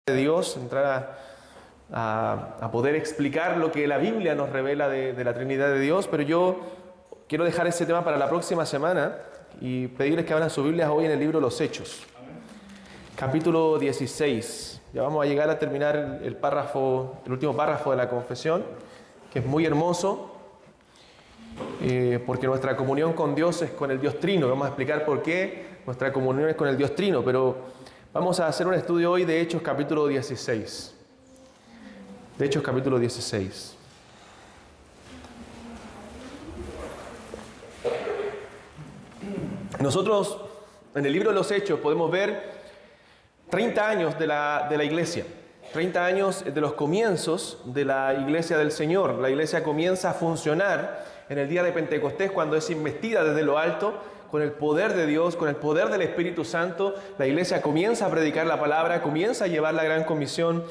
de Dios, entrar a poder explicar lo que la Biblia nos revela de la Trinidad de Dios, pero yo quiero dejar ese tema para la próxima semana y pedirles que abran sus Biblias hoy en el libro de los Hechos, capítulo 16. Ya vamos a llegar a terminar el último párrafo de la confesión, que es muy hermoso, porque nuestra comunión con Dios es con el Dios Trino. Vamos a explicar por qué nuestra comunión es con el Dios Trino, pero vamos a hacer un estudio hoy de Hechos capítulo 16. De Hechos capítulo 16. Nosotros en el libro de los Hechos podemos ver 30 años de la iglesia. 30 años de los comienzos de la iglesia del Señor. La iglesia comienza a funcionar en el día de Pentecostés, cuando es investida desde lo alto con el poder de Dios, con el poder del Espíritu Santo. La iglesia comienza a predicar la palabra, comienza a llevar la gran comisión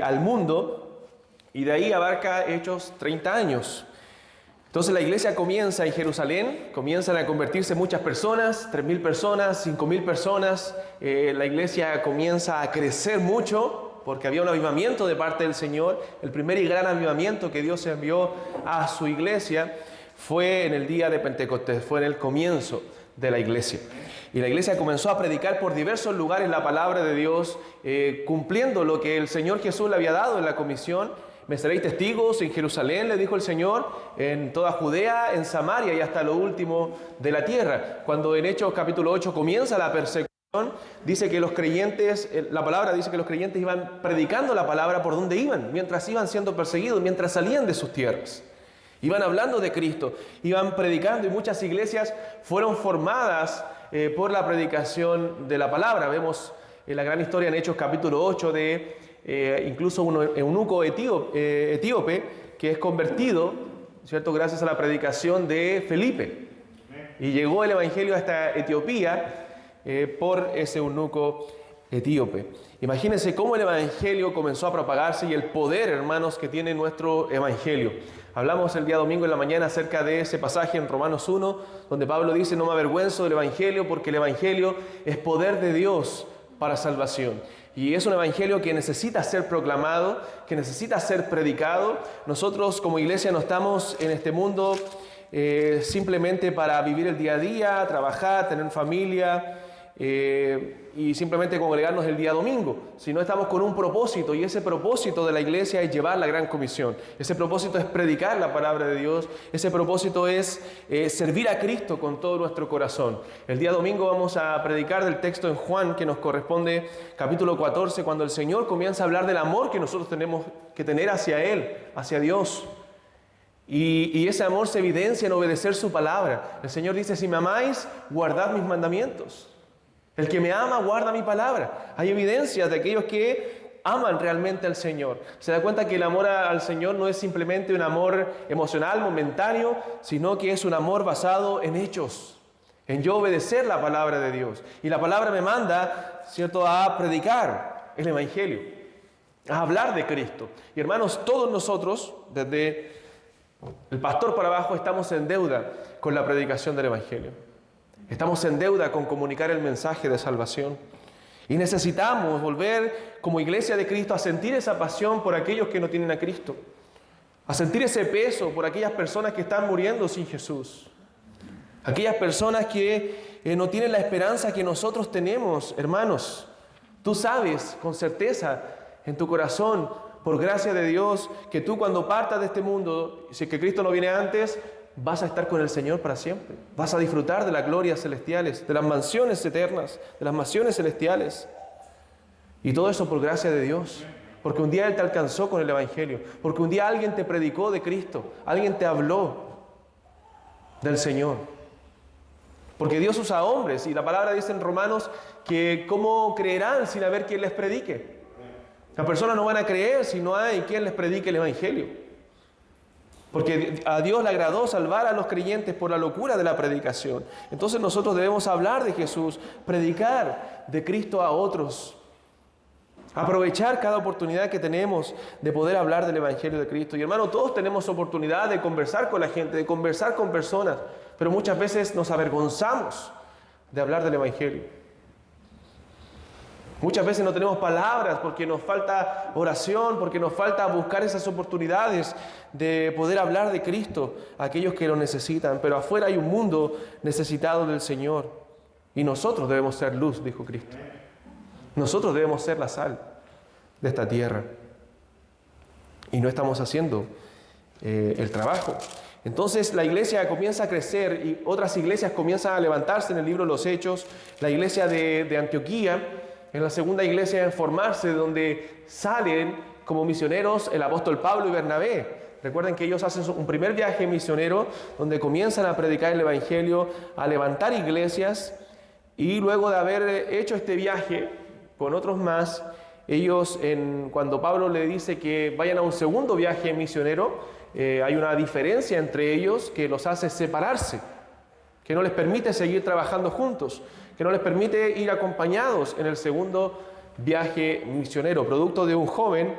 al mundo, y de ahí abarca Hechos 30 años. Entonces la iglesia comienza en Jerusalén, comienzan a convertirse muchas personas, 3.000 personas, 5.000 personas. La iglesia comienza a crecer mucho porque había un avivamiento de parte del Señor. El primer y gran avivamiento que Dios envió a su iglesia fue en el día de Pentecostés, fue en el comienzo de la iglesia. Y la iglesia comenzó a predicar por diversos lugares la palabra de Dios, cumpliendo lo que el Señor Jesús le había dado en la comisión. Me seréis testigos en Jerusalén, le dijo el Señor, en toda Judea, en Samaria y hasta lo último de la tierra. Cuando en Hechos capítulo 8 comienza la persecución, dice que los creyentes, la palabra dice que los creyentes iban predicando la palabra por donde iban, mientras iban siendo perseguidos, mientras salían de sus tierras. Iban hablando de Cristo, iban predicando, y muchas iglesias fueron formadas por la predicación de la palabra. Vemos la gran historia en Hechos capítulo 8 de incluso un eunuco etíope que es convertido, ¿cierto?, gracias a la predicación de Felipe. Y llegó el evangelio hasta Etiopía por ese eunuco etíope. Imagínense cómo el evangelio comenzó a propagarse y el poder, hermanos, que tiene nuestro evangelio. Hablamos el día domingo en la mañana acerca de ese pasaje en Romanos 1, donde Pablo dice: no me avergüenzo del evangelio, porque el evangelio es poder de Dios para salvación. Y es un evangelio que necesita ser proclamado, que necesita ser predicado. Nosotros como iglesia no estamos en este mundo simplemente para vivir el día a día, trabajar, tener familia y simplemente congregarnos el día domingo, sino estamos con un propósito, y ese propósito de la iglesia es llevar la gran comisión. Ese propósito es predicar la palabra de Dios. Ese propósito es servir a Cristo con todo nuestro corazón. El día domingo vamos a predicar del texto en Juan, que nos corresponde capítulo 14, cuando el Señor comienza a hablar del amor que nosotros tenemos que tener hacia Él, hacia Dios. Y ese amor se evidencia en obedecer su palabra. El Señor dice: si me amáis, guardad mis mandamientos. El que me ama guarda mi palabra. Hay evidencias de aquellos que aman realmente al Señor. Se da cuenta que el amor al Señor no es simplemente un amor emocional, momentáneo, sino que es un amor basado en hechos, en yo obedecer la palabra de Dios. Y la palabra me manda, ¿cierto?, a predicar el evangelio, a hablar de Cristo. Y hermanos, todos nosotros, desde el pastor para abajo, estamos en deuda con la predicación del evangelio. Estamos en deuda con comunicar el mensaje de salvación. Y necesitamos volver como iglesia de Cristo a sentir esa pasión por aquellos que no tienen a Cristo. A sentir ese peso por aquellas personas que están muriendo sin Jesús. Aquellas personas que no tienen la esperanza que nosotros tenemos, hermanos. Tú sabes con certeza en tu corazón, por gracia de Dios, que tú cuando partas de este mundo, si es que Cristo no viene antes, vas a estar con el Señor para siempre. Vas a disfrutar de las glorias celestiales, de las mansiones eternas, de las mansiones celestiales. Y todo eso por gracia de Dios. Porque un día Él te alcanzó con el evangelio. Porque un día alguien te predicó de Cristo. Alguien te habló del Señor. Porque Dios usa hombres. Y la palabra dice en Romanos que ¿cómo creerán sin haber quien les predique? Las personas no van a creer si no hay quien les predique el evangelio. Porque a Dios le agradó salvar a los creyentes por la locura de la predicación. Entonces nosotros debemos hablar de Jesús, predicar de Cristo a otros. Aprovechar cada oportunidad que tenemos de poder hablar del evangelio de Cristo. Y hermano, todos tenemos oportunidad de conversar con la gente, de conversar con personas, pero muchas veces nos avergonzamos de hablar del evangelio. Muchas veces no tenemos palabras porque nos falta oración, porque nos falta buscar esas oportunidades de poder hablar de Cristo a aquellos que lo necesitan. Pero afuera hay un mundo necesitado del Señor. Y nosotros debemos ser luz, dijo Cristo. Nosotros debemos ser la sal de esta tierra. Y no estamos haciendo el trabajo. Entonces la iglesia comienza a crecer y otras iglesias comienzan a levantarse en el libro de los Hechos. La iglesia de Antioquía es la segunda iglesia en formarse, donde salen como misioneros el apóstol Pablo y Bernabé. Recuerden que ellos hacen un primer viaje misionero donde comienzan a predicar el evangelio, a levantar iglesias, y luego de haber hecho este viaje con otros más, ellos, cuando Pablo le dice que vayan a un segundo viaje misionero, hay una diferencia entre ellos que los hace separarse, que no les permite seguir trabajando juntos, que no les permite ir acompañados en el segundo viaje misionero, producto de un joven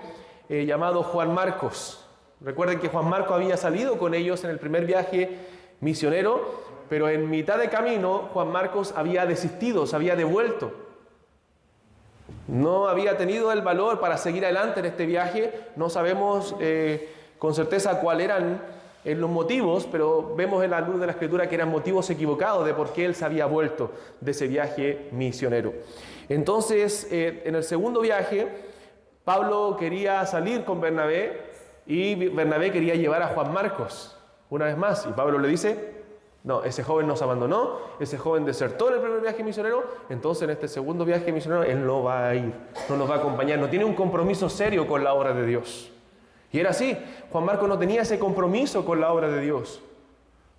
llamado Juan Marcos. Recuerden que Juan Marcos había salido con ellos en el primer viaje misionero, pero en mitad de camino Juan Marcos había desistido, se había devuelto. No había tenido el valor para seguir adelante en este viaje. No sabemos con certeza cuáles eran los motivos, pero vemos en la luz de la Escritura que eran motivos equivocados de por qué él se había vuelto de ese viaje misionero. Entonces, en el segundo viaje, Pablo quería salir con Bernabé y Bernabé quería llevar a Juan Marcos una vez más. Y Pablo le dice, no, ese joven nos abandonó, ese joven desertó en el primer viaje misionero, entonces en este segundo viaje misionero él no va a ir, no nos va a acompañar, no tiene un compromiso serio con la obra de Dios. Y era así, Juan Marcos no tenía ese compromiso con la obra de Dios.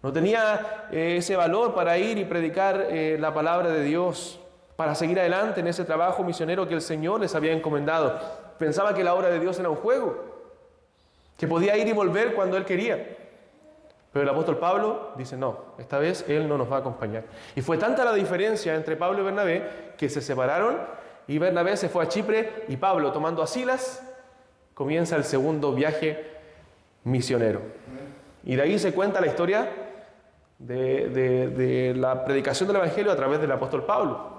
No tenía ese valor para ir y predicar la palabra de Dios, para seguir adelante en ese trabajo misionero que el Señor les había encomendado. Pensaba que la obra de Dios era un juego, que podía ir y volver cuando él quería. Pero el apóstol Pablo dice, no, esta vez él no nos va a acompañar. Y fue tanta la diferencia entre Pablo y Bernabé que se separaron y Bernabé se fue a Chipre y Pablo, tomando a Silas, comienza el segundo viaje misionero. Y de ahí se cuenta la historia de la predicación del evangelio a través del apóstol Pablo.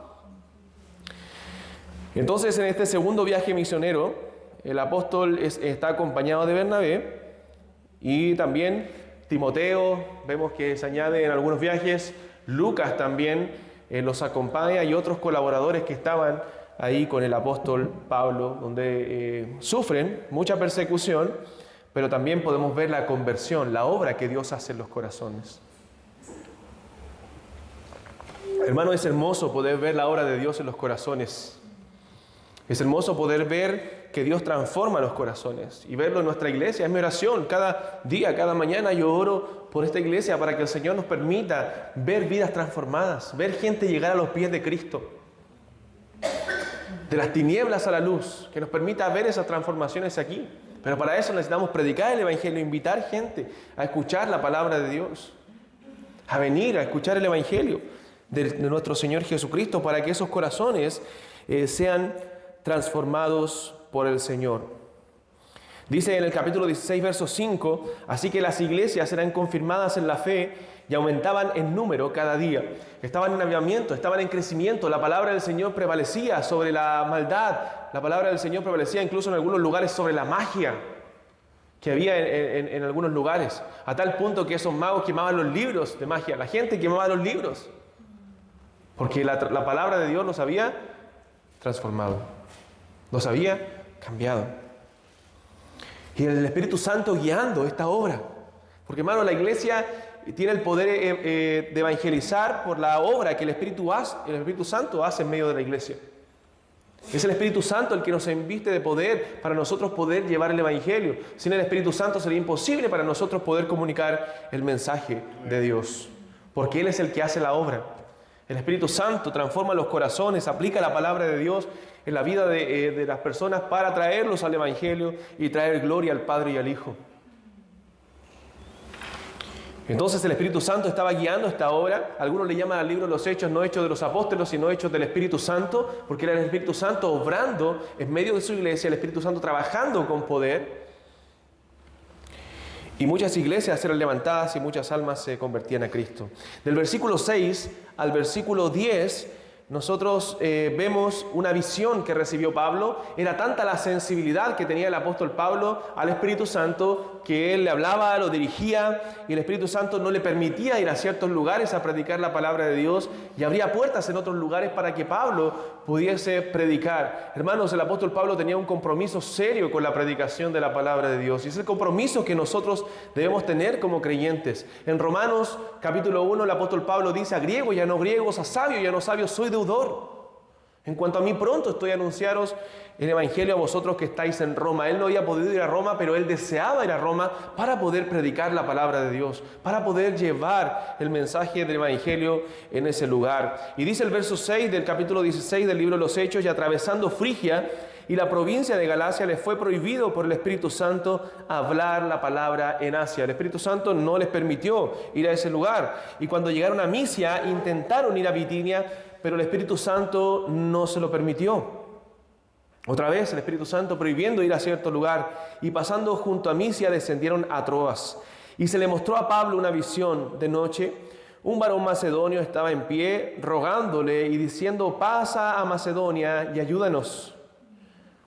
Entonces, en este segundo viaje misionero, el apóstol está acompañado de Bernabé y también Timoteo, vemos que se añade en algunos viajes, Lucas también los acompaña y otros colaboradores que estaban ahí con el apóstol Pablo, donde sufren mucha persecución, pero también podemos ver la conversión, la obra que Dios hace en los corazones. Hermano, es hermoso poder ver la obra de Dios en los corazones. Es hermoso poder ver que Dios transforma los corazones y verlo en nuestra iglesia. Es mi oración. Cada día, cada mañana yo oro por esta iglesia para que el Señor nos permita ver vidas transformadas, ver gente llegar a los pies de Cristo. De las tinieblas a la luz, que nos permita ver esas transformaciones aquí. Pero para eso necesitamos predicar el evangelio, invitar gente a escuchar la palabra de Dios, a venir a escuchar el evangelio de nuestro Señor Jesucristo, para que esos corazones sean transformados por el Señor. Dice en el capítulo 16, verso 5, así que las iglesias eran confirmadas en la fe y aumentaban en número cada día. Estaban en avivamiento, estaban en crecimiento. La palabra del Señor prevalecía sobre la maldad. La palabra del Señor prevalecía incluso en algunos lugares sobre la magia que había en algunos lugares. A tal punto que esos magos quemaban los libros de magia. La gente quemaba los libros. Porque la palabra de Dios los había transformado. Los había cambiado. Y el Espíritu Santo guiando esta obra. Porque, hermano, la iglesia tiene el poder de evangelizar por la obra que el Espíritu Santo hace en medio de la iglesia. Es el Espíritu Santo el que nos inviste de poder para nosotros poder llevar el evangelio. Sin el Espíritu Santo sería imposible para nosotros poder comunicar el mensaje de Dios. Porque Él es el que hace la obra. El Espíritu Santo transforma los corazones, aplica la palabra de Dios en la vida de las personas para traerlos al evangelio y traer gloria al Padre y al Hijo. Entonces el Espíritu Santo estaba guiando esta obra. Algunos le llaman al libro de los Hechos, no Hechos de los Apóstoles, sino Hechos del Espíritu Santo, porque era el Espíritu Santo obrando en medio de su iglesia, el Espíritu Santo trabajando con poder. Y muchas iglesias eran levantadas y muchas almas se convertían a Cristo. Del versículo 6 al versículo 10 nosotros vemos una visión que recibió Pablo. Era tanta la sensibilidad que tenía el apóstol Pablo al Espíritu Santo que él le hablaba, lo dirigía y el Espíritu Santo no le permitía ir a ciertos lugares a predicar la palabra de Dios y abría puertas en otros lugares para que Pablo pudiese predicar. Hermanos, el apóstol Pablo tenía un compromiso serio con la predicación de la palabra de Dios y es el compromiso que nosotros debemos tener como creyentes. En Romanos capítulo 1 el apóstol Pablo dice: a griegos y a no griegos, a sabios y a no sabios soy deudor. En cuanto a mí, pronto estoy a anunciaros el evangelio a vosotros que estáis en Roma. Él no había podido ir a Roma, pero él deseaba ir a Roma para poder predicar la palabra de Dios, para poder llevar el mensaje del evangelio en ese lugar. Y dice el verso 6 del capítulo 16 del libro de los Hechos: y atravesando Frigia y la provincia de Galacia les fue prohibido por el Espíritu Santo hablar la palabra en Asia. El Espíritu Santo no les permitió ir a ese lugar. Y cuando llegaron a Misia, intentaron ir a Bitinia, pero el Espíritu Santo no se lo permitió. Otra vez el Espíritu Santo prohibiendo ir a cierto lugar. Y pasando junto a Misia descendieron a Troas. Y se le mostró a Pablo una visión de noche. Un varón macedonio estaba en pie rogándole y diciendo: pasa a Macedonia y ayúdanos.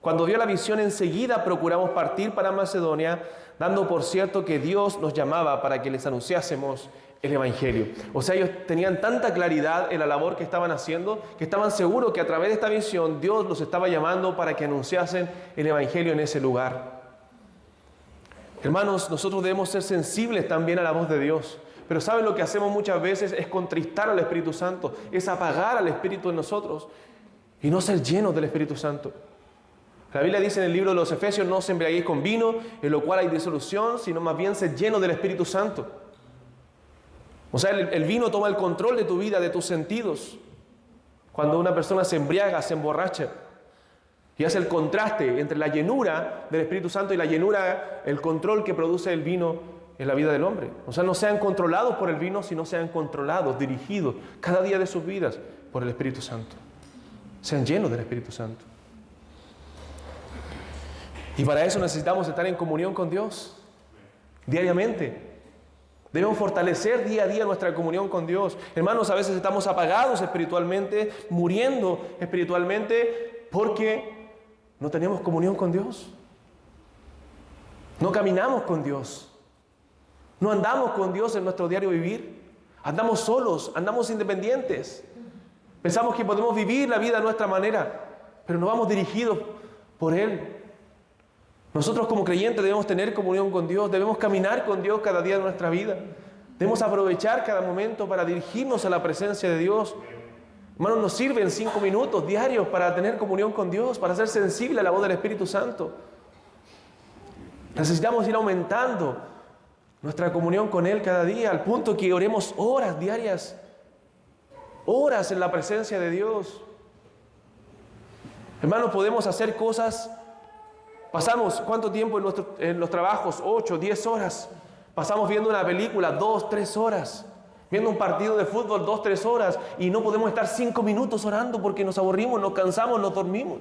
Cuando vio la visión, enseguida procuramos partir para Macedonia, dando por cierto que Dios nos llamaba para que les anunciásemos el evangelio. O sea, ellos tenían tanta claridad en la labor que estaban haciendo, que estaban seguros que a través de esta visión Dios los estaba llamando para que anunciasen el evangelio en ese lugar. Hermanos, nosotros debemos ser sensibles también a la voz de Dios. Pero ¿saben lo que hacemos muchas veces? Es contristar al Espíritu Santo, es apagar al Espíritu en nosotros y no ser llenos del Espíritu Santo. La Biblia dice en el libro de los Efesios: no os embriaguéis con vino, en lo cual hay disolución, sino más bien ser llenos del Espíritu Santo. O sea, el vino toma el control de tu vida, de tus sentidos. Cuando una persona se embriaga, se emborracha. Y hace el contraste entre la llenura del Espíritu Santo y la llenura, el control que produce el vino en la vida del hombre. O sea, no sean controlados por el vino, sino sean controlados, dirigidos cada día de sus vidas por el Espíritu Santo. Sean llenos del Espíritu Santo. Y para eso necesitamos estar en comunión con Dios diariamente. Debemos fortalecer día a día nuestra comunión con Dios. Hermanos, a veces estamos apagados espiritualmente, muriendo espiritualmente porque no tenemos comunión con Dios. No caminamos con Dios. No andamos con Dios en nuestro diario vivir. Andamos solos, andamos independientes. Pensamos que podemos vivir la vida a nuestra manera, pero no vamos dirigidos por Él. Nosotros como creyentes debemos tener comunión con Dios, debemos caminar con Dios cada día de nuestra vida. Debemos aprovechar cada momento para dirigirnos a la presencia de Dios. Hermanos, nos sirven 5 minutos diarios para tener comunión con Dios, para ser sensible a la voz del Espíritu Santo. Necesitamos ir aumentando nuestra comunión con Él cada día, al punto que oremos horas diarias, horas en la presencia de Dios. Hermanos, podemos hacer cosas. Pasamos, ¿cuánto tiempo en los trabajos? 8, 10 horas. Pasamos viendo una película 2, 3 horas. Viendo un partido de fútbol 2, 3 horas. Y no podemos estar 5 minutos orando porque nos aburrimos, nos cansamos, nos dormimos.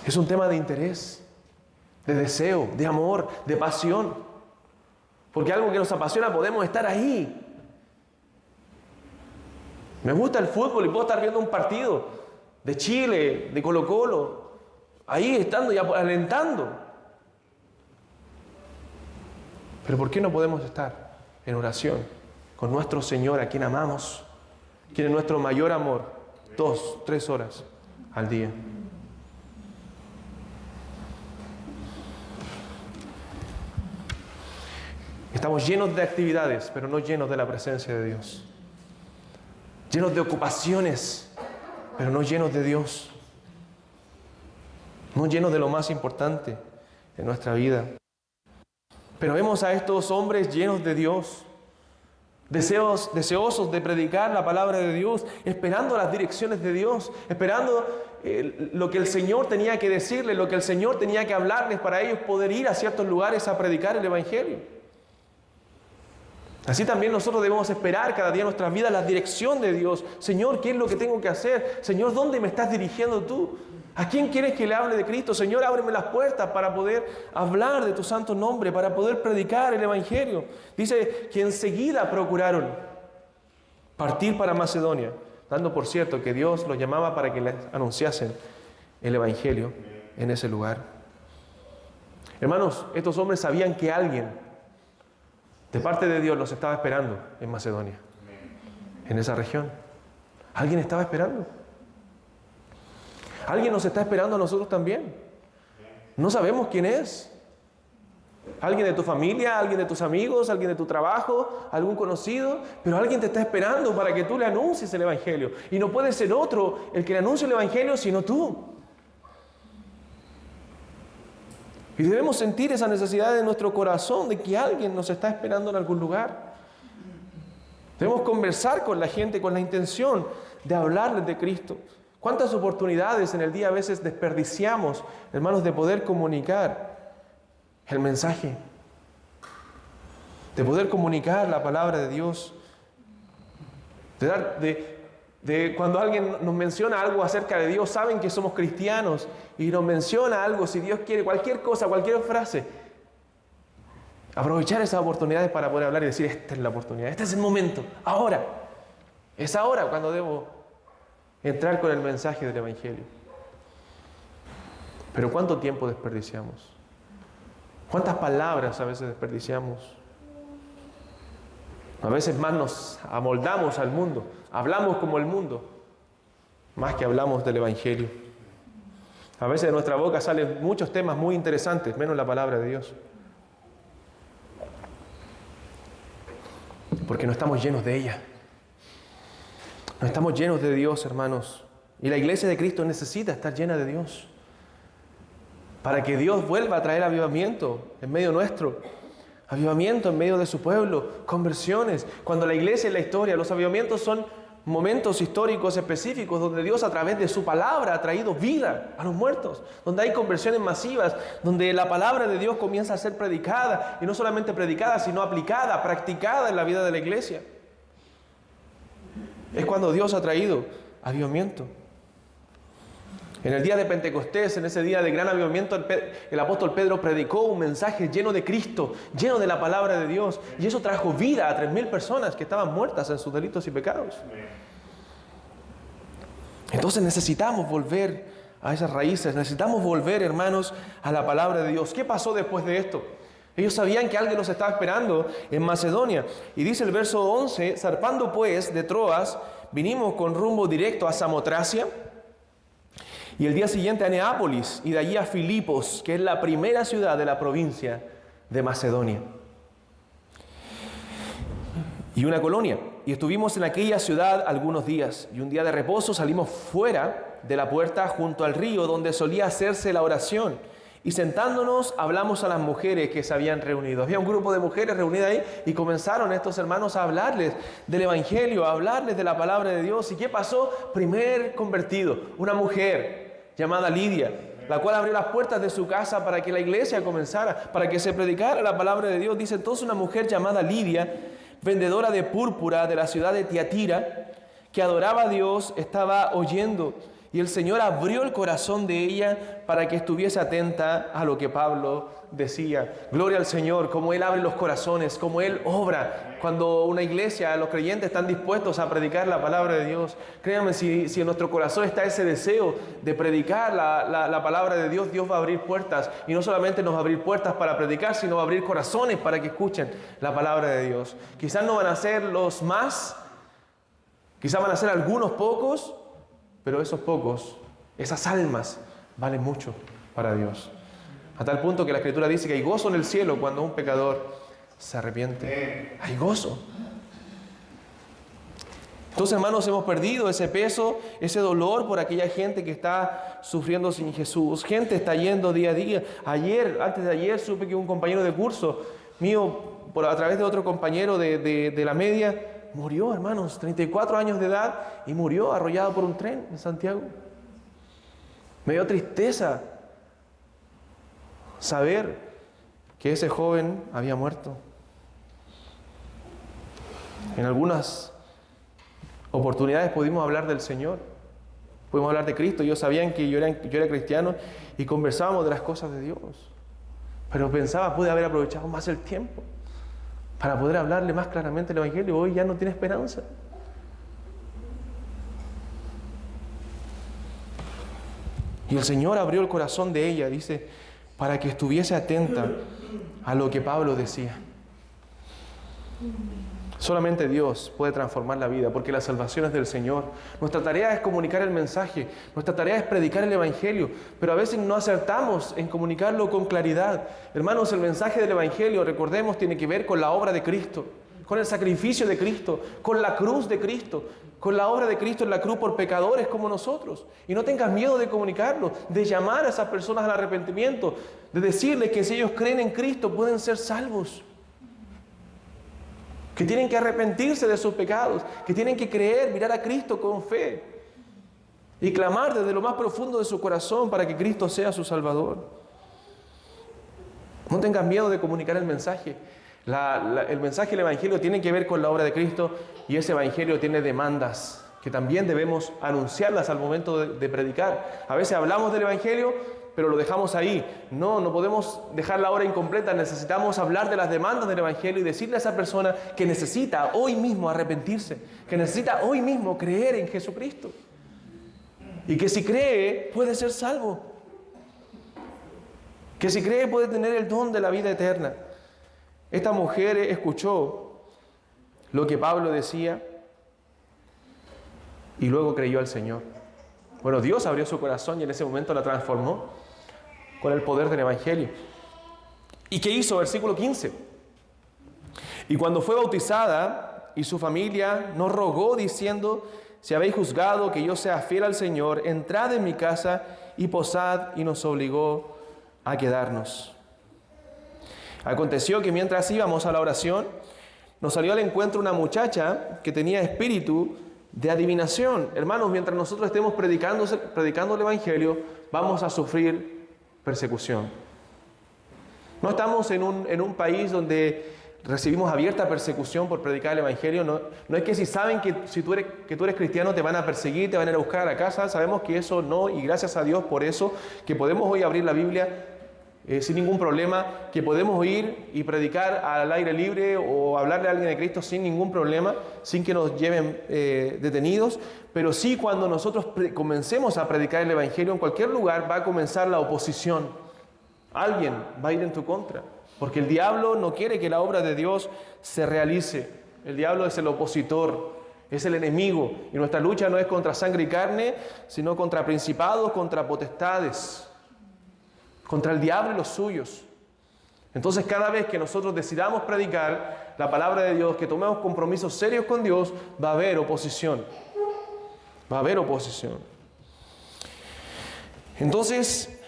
Es un tema de interés, de deseo, de amor, de pasión. Porque algo que nos apasiona podemos estar ahí. Me gusta el fútbol y puedo estar viendo un partido de Chile, de Colo-Colo, ahí estando y alentando. Pero ¿por qué no podemos estar en oración con nuestro Señor, a quien amamos, quien es nuestro mayor amor, 2, 3 horas al día? Estamos llenos de actividades, pero no llenos de la presencia de Dios. Llenos de ocupaciones, pero no llenos de Dios. No llenos de lo más importante en nuestra vida. Pero vemos a estos hombres llenos de Dios, deseosos de predicar la palabra de Dios, esperando las direcciones de Dios, esperando lo que el Señor tenía que decirles, lo que el Señor tenía que hablarles para ellos poder ir a ciertos lugares a predicar el evangelio. Así también nosotros debemos esperar cada día en nuestras vidas la dirección de Dios. Señor, ¿qué es lo que tengo que hacer? Señor, ¿dónde me estás dirigiendo tú? ¿A quién quieres que le hable de Cristo? Señor, ábreme las puertas para poder hablar de tu santo nombre, para poder predicar el Evangelio. Dice que enseguida procuraron partir para Macedonia, dando por cierto que Dios los llamaba para que les anunciasen el Evangelio en ese lugar. Hermanos, estos hombres sabían que alguien de parte de Dios los estaba esperando en Macedonia, en esa región. Alguien estaba esperando. Alguien nos está esperando a nosotros también. No sabemos quién es. Alguien de tu familia, alguien de tus amigos, alguien de tu trabajo, algún conocido, pero alguien te está esperando para que tú le anuncies el Evangelio. Y no puede ser otro el que le anuncie el Evangelio sino tú. Y debemos sentir esa necesidad en nuestro corazón de que alguien nos está esperando en algún lugar. Debemos conversar con la gente con la intención de hablarles de Cristo. ¿Cuántas oportunidades en el día a veces desperdiciamos, hermanos, de poder comunicar el mensaje? De poder comunicar la palabra de Dios. De cuando alguien nos menciona algo acerca de Dios, saben que somos cristianos y nos menciona algo, si Dios quiere, cualquier cosa, cualquier frase. Aprovechar esas oportunidades para poder hablar y decir, esta es la oportunidad, este es el momento, ahora. Es ahora cuando debo entrar con el mensaje del Evangelio. Pero ¿cuánto tiempo desperdiciamos? ¿Cuántas palabras a veces desperdiciamos? A veces más nos amoldamos al mundo, hablamos como el mundo, más que hablamos del Evangelio. A veces de nuestra boca salen muchos temas muy interesantes, menos la palabra de Dios. Porque no estamos llenos de ella. No estamos llenos de Dios, hermanos. Y la iglesia de Cristo necesita estar llena de Dios. Para que Dios vuelva a traer avivamiento en medio nuestro. Avivamiento en medio de su pueblo. Conversiones. Cuando la iglesia en la historia, los avivamientos son momentos históricos específicos donde Dios a través de su palabra ha traído vida a los muertos. Donde hay conversiones masivas. Donde la palabra de Dios comienza a ser predicada. Y no solamente predicada, sino aplicada, practicada en la vida de la iglesia. Es cuando Dios ha traído avivamiento. En el día de Pentecostés, en ese día de gran avivamiento, el apóstol Pedro predicó un mensaje lleno de Cristo, lleno de la palabra de Dios. Y eso trajo vida a 3,000 personas que estaban muertas en sus delitos y pecados. Entonces necesitamos volver a esas raíces. Necesitamos volver, hermanos, a la palabra de Dios. ¿Qué pasó después de esto? Ellos sabían que alguien los estaba esperando en Macedonia. Y dice el verso 11, zarpando pues de Troas, vinimos con rumbo directo a Samotracia y el día siguiente a Neápolis y de allí a Filipos, que es la primera ciudad de la provincia de Macedonia. Y una colonia. Y estuvimos en aquella ciudad algunos días. Y un día de reposo salimos fuera de la puerta junto al río donde solía hacerse la oración. Y sentándonos hablamos a las mujeres que se habían reunido. Había un grupo de mujeres reunidas ahí y comenzaron estos hermanos a hablarles del Evangelio, a hablarles de la palabra de Dios. ¿Y qué pasó? Primer convertido, una mujer llamada Lidia, la cual abrió las puertas de su casa para que la iglesia comenzara, para que se predicara la palabra de Dios. Dice entonces una mujer llamada Lidia, vendedora de púrpura de la ciudad de Tiatira, que adoraba a Dios, estaba oyendo. Y el Señor abrió el corazón de ella para que estuviese atenta a lo que Pablo decía. Gloria al Señor, como Él abre los corazones, como Él obra. Cuando una iglesia, los creyentes están dispuestos a predicar la palabra de Dios. Créanme, si en nuestro corazón está ese deseo de predicar la palabra de Dios, Dios va a abrir puertas. Y no solamente nos va a abrir puertas para predicar, sino va a abrir corazones para que escuchen la palabra de Dios. Quizás no van a ser los más, quizás van a ser algunos pocos, pero esos pocos, esas almas, valen mucho para Dios. A tal punto que la Escritura dice que hay gozo en el cielo cuando un pecador se arrepiente. Hay gozo. Entonces, hermanos, hemos perdido ese peso, ese dolor por aquella gente que está sufriendo sin Jesús. Gente está yendo día a día. Antes de ayer, supe que un compañero de curso mío, a través de otro compañero de la media, murió, hermanos, 34 años de edad, y murió arrollado por un tren en Santiago. Me dio tristeza saber que ese joven había muerto. En algunas oportunidades pudimos hablar del Señor. Pudimos hablar de Cristo, ellos sabían que yo era cristiano y conversábamos de las cosas de Dios. Pero pensaba, pude haber aprovechado más el tiempo para poder hablarle más claramente el Evangelio. Hoy ya no tiene esperanza. Y el Señor abrió el corazón de ella, dice, para que estuviese atenta a lo que Pablo decía. Solamente Dios puede transformar la vida, porque la salvación es del Señor. Nuestra tarea es comunicar el mensaje, nuestra tarea es predicar el Evangelio, pero a veces no acertamos en comunicarlo con claridad. Hermanos, el mensaje del Evangelio, recordemos, tiene que ver con la obra de Cristo, con el sacrificio de Cristo, con la cruz de Cristo, con la obra de Cristo en la cruz por pecadores como nosotros. Y no tengas miedo de comunicarlo, de llamar a esas personas al arrepentimiento, de decirles que si ellos creen en Cristo pueden ser salvos, que tienen que arrepentirse de sus pecados, que tienen que creer, mirar a Cristo con fe y clamar desde lo más profundo de su corazón para que Cristo sea su Salvador. No tengas miedo de comunicar el mensaje. El mensaje del Evangelio tiene que ver con la obra de Cristo, y ese Evangelio tiene demandas que también debemos anunciarlas al momento de predicar. A veces hablamos del Evangelio, pero lo dejamos ahí. No podemos dejar la obra incompleta. Necesitamos hablar de las demandas del Evangelio y decirle a esa persona que necesita hoy mismo arrepentirse, que necesita hoy mismo creer en Jesucristo, y que si cree puede ser salvo, que si cree puede tener el don de la vida eterna. Esta mujer escuchó lo que Pablo decía y luego creyó al Señor. Bueno, Dios abrió su corazón y en ese momento la transformó con el poder del Evangelio. ¿Y qué hizo? Versículo 15. Y cuando fue bautizada y su familia nos rogó diciendo: si habéis juzgado que yo sea fiel al Señor, entrad en mi casa y posad, y nos obligó a quedarnos. Aconteció que mientras íbamos a la oración, nos salió al encuentro una muchacha que tenía espíritu de adivinación. Hermanos, mientras nosotros estemos predicando el Evangelio, vamos a sufrir persecución. No estamos en un país donde recibimos abierta persecución por predicar el Evangelio. No es que si saben que tú eres cristiano te van a perseguir, te van a ir a buscar a la casa. Sabemos que eso no, y gracias a Dios por eso, que podemos hoy abrir la Biblia sin ningún problema, que podemos ir y predicar al aire libre o hablarle a alguien de Cristo sin ningún problema, sin que nos lleven detenidos. Pero sí, cuando nosotros comencemos a predicar el Evangelio en cualquier lugar, va a comenzar la oposición. Alguien va a ir en tu contra, porque el diablo no quiere que la obra de Dios se realice. El diablo es el opositor, es el enemigo, y nuestra lucha no es contra sangre y carne, sino contra principados, contra potestades, contra el diablo y los suyos. Entonces, cada vez que nosotros decidamos predicar la palabra de Dios, que tomemos compromisos serios con Dios, va a haber oposición. Va a haber oposición. Entonces,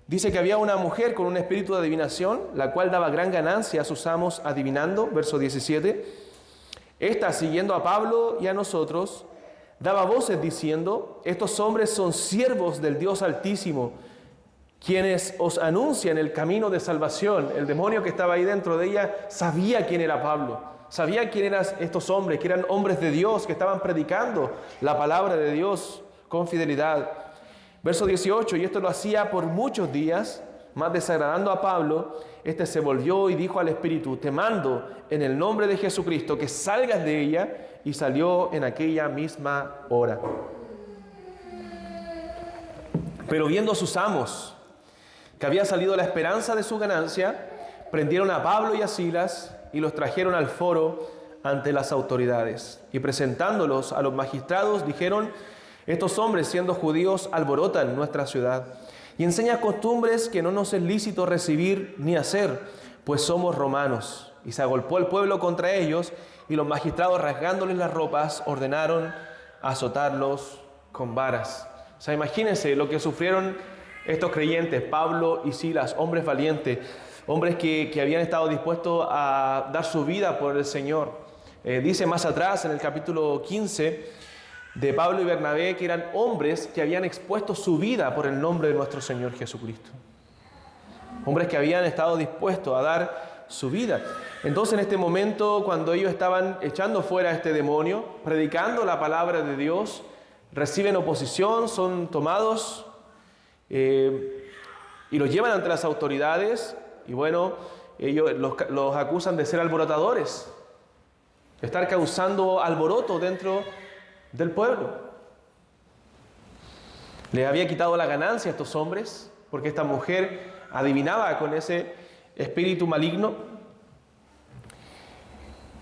dice que había una mujer con un espíritu de adivinación, la cual daba gran ganancia a sus amos adivinando. Verso 17. Esta, siguiendo a Pablo y a nosotros, daba voces diciendo: estos hombres son siervos del Dios Altísimo, quienes os anuncian el camino de salvación. El demonio que estaba ahí dentro de ella sabía quién era Pablo, sabía quién eran estos hombres, que eran hombres de Dios, que estaban predicando la palabra de Dios con fidelidad. Verso 18, y esto lo hacía por muchos días, más desagradando a Pablo. Este se volvió y dijo al espíritu: te mando en el nombre de Jesucristo que salgas de ella, y salió en aquella misma hora. Pero viendo sus amos que había salido la esperanza de su ganancia, prendieron a Pablo y a Silas y los trajeron al foro ante las autoridades. Y presentándolos a los magistrados, dijeron: estos hombres, siendo judíos, alborotan nuestra ciudad y enseñan costumbres que no nos es lícito recibir ni hacer, pues somos romanos. Y se agolpó el pueblo contra ellos, y los magistrados, rasgándoles las ropas, ordenaron azotarlos con varas. O sea, imagínense lo que sufrieron estos creyentes, Pablo y Silas, hombres valientes, hombres que habían estado dispuestos a dar su vida por el Señor. Dice más atrás, en el capítulo 15, de Pablo y Bernabé, que eran hombres que habían expuesto su vida por el nombre de nuestro Señor Jesucristo. Hombres que habían estado dispuestos a dar su vida. Entonces, en este momento, cuando ellos estaban echando fuera a este demonio, predicando la palabra de Dios, reciben oposición, son tomados y los llevan ante las autoridades y bueno, ellos los acusan de ser alborotadores, de estar causando alboroto dentro del pueblo. Les había quitado la ganancia a estos hombres porque esta mujer adivinaba con ese espíritu maligno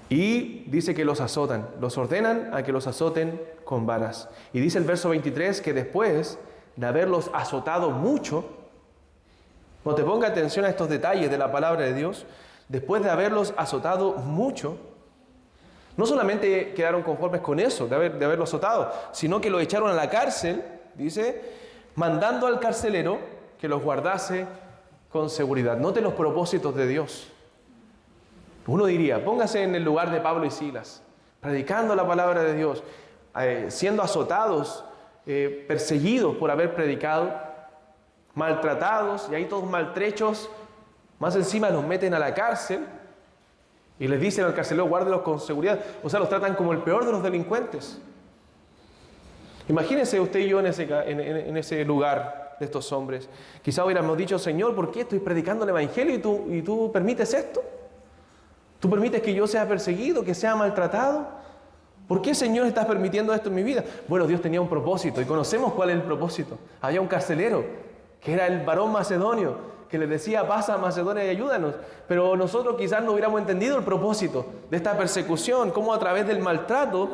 y dice que los azotan, los ordenan a que los azoten con varas. Y dice el verso 23 que después de haberlos azotado mucho, no te ponga atención a estos detalles de la palabra de Dios, después de haberlos azotado mucho, no solamente quedaron conformes con eso, de haberlos azotado, sino que los echaron a la cárcel, dice, mandando al carcelero que los guardase con seguridad. Note los propósitos de Dios. Uno diría, póngase en el lugar de Pablo y Silas, predicando la palabra de Dios, siendo azotados, perseguidos por haber predicado, maltratados, y ahí todos maltrechos, más encima los meten a la cárcel y les dicen al carcelero, guárdelos con seguridad. O sea, los tratan como el peor de los delincuentes. Imagínense usted y yo en ese lugar de estos hombres. Quizá hubiéramos dicho, Señor, ¿por qué estoy predicando el Evangelio y tú permites esto? ¿Tú permites que yo sea perseguido, que sea maltratado? ¿Por qué, Señor, estás permitiendo esto en mi vida? Bueno, Dios tenía un propósito y conocemos cuál es el propósito. Había un carcelero, que era el varón macedonio, que le decía, pasa a Macedonia y ayúdanos. Pero nosotros quizás no hubiéramos entendido el propósito de esta persecución, cómo a través del maltrato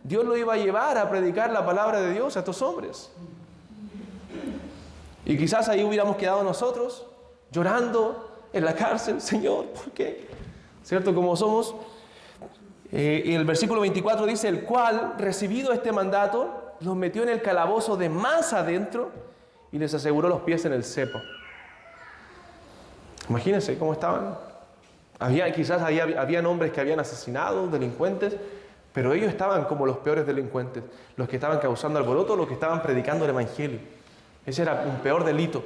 Dios lo iba a llevar a predicar la palabra de Dios a estos hombres. Y quizás ahí hubiéramos quedado nosotros llorando en la cárcel, Señor, ¿por qué? ¿Cierto? Como somos. Y el versículo 24 dice, el cual, recibido este mandato, los metió en el calabozo de más adentro y les aseguró los pies en el cepo. Imagínense cómo estaban. Habían hombres que habían asesinado, delincuentes, pero ellos estaban como los peores delincuentes, los que estaban causando alboroto, los que estaban predicando el Evangelio. Ese era un peor delito,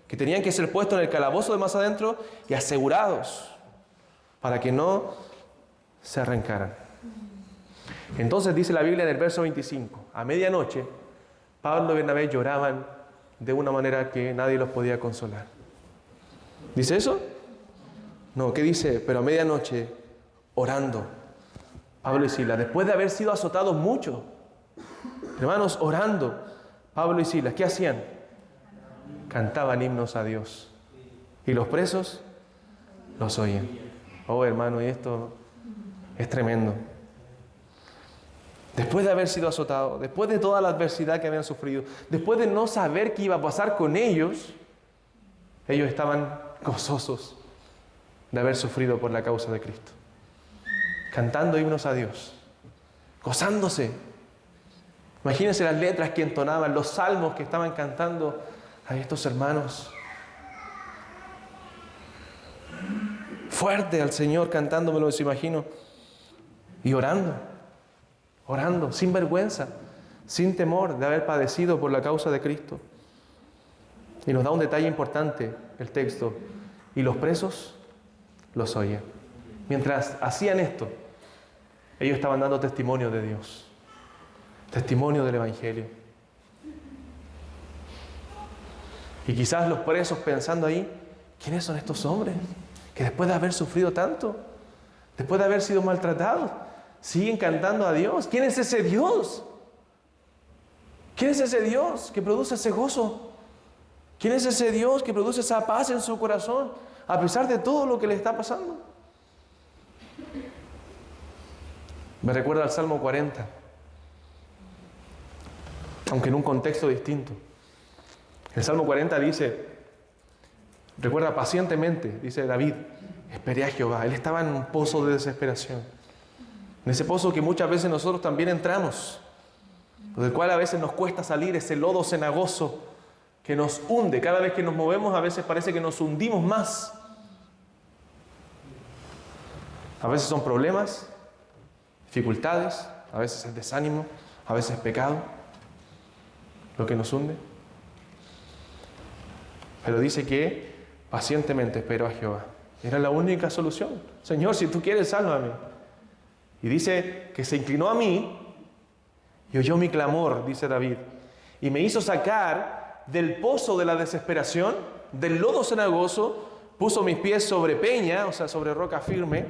que tenían que ser puestos en el calabozo de más adentro y asegurados para que no se arrancaran. Entonces dice la Biblia en el verso 25, a medianoche, Pablo y Bernabé lloraban de una manera que nadie los podía consolar. ¿Dice eso? No, ¿qué dice? Pero a medianoche, orando, Pablo y Silas, después de haber sido azotados mucho, hermanos, orando, Pablo y Silas, ¿qué hacían? Cantaban himnos a Dios. Y los presos los oían. Oh, hermano, y esto es tremendo. Después de haber sido azotados, después de toda la adversidad que habían sufrido, después de no saber qué iba a pasar con ellos estaban gozosos de haber sufrido por la causa de Cristo. Cantando himnos a Dios, gozándose. Imagínense las letras que entonaban, los salmos que estaban cantando a estos hermanos. Fuerte al Señor, cantándome, me los imagino. Y orando, sin vergüenza, sin temor de haber padecido por la causa de Cristo. Y nos da un detalle importante el texto. Y los presos los oían. Mientras hacían esto, ellos estaban dando testimonio de Dios. Testimonio del Evangelio. Y quizás los presos pensando ahí, ¿quiénes son estos hombres que después de haber sufrido tanto, después de haber sido maltratados, siguen cantando a Dios? ¿Quién es ese Dios? ¿Quién es ese Dios que produce ese gozo? ¿Quién es ese Dios que produce esa paz en su corazón a pesar de todo lo que le está pasando? Me recuerda al Salmo 40, aunque en un contexto distinto. El Salmo 40 dice, recuerda pacientemente, dice David, esperé a Jehová. Él estaba en un pozo de desesperación, en ese pozo que muchas veces nosotros también entramos, del cual a veces nos cuesta salir, ese lodo cenagoso que nos hunde. Cada vez que nos movemos a veces parece que nos hundimos más. A veces son problemas, dificultades, a veces es desánimo, a veces es pecado lo que nos hunde. Pero dice que pacientemente esperó a Jehová. Era la única solución. Señor, si tú quieres, sálvame. Y dice que se inclinó a mí y oyó mi clamor, dice David, y me hizo sacar del pozo de la desesperación, del lodo cenagoso, puso mis pies sobre peña, o sea, sobre roca firme.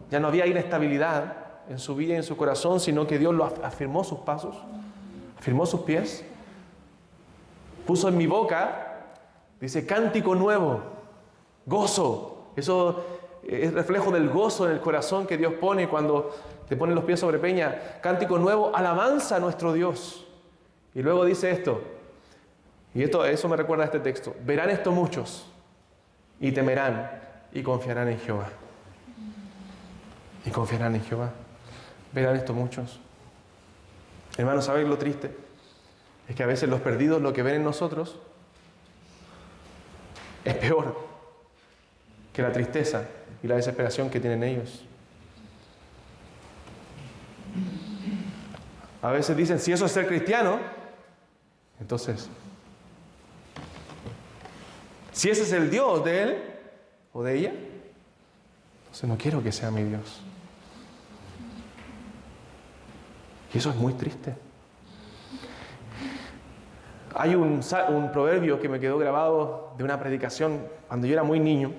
Ya no había inestabilidad en su vida y en su corazón, sino que Dios lo afirmó sus pasos, afirmó sus pies. Puso en mi boca, dice, cántico nuevo, gozo. Eso es reflejo del gozo en el corazón que Dios pone cuando te pone los pies sobre peña. Cántico nuevo, alabanza a nuestro Dios. Y luego dice esto, y eso me recuerda a este texto: verán esto muchos y temerán y confiarán en Jehová. Y confiarán en Jehová. Verán esto muchos. Hermanos, ¿sabéis lo triste? Es que a veces los perdidos lo que ven en nosotros es peor que la tristeza y la desesperación que tienen ellos. A veces dicen, si eso es ser cristiano, entonces, si ese es el Dios de él o de ella, entonces no quiero que sea mi Dios. Y eso es muy triste. Hay un proverbio que me quedó grabado de una predicación cuando yo era muy niño.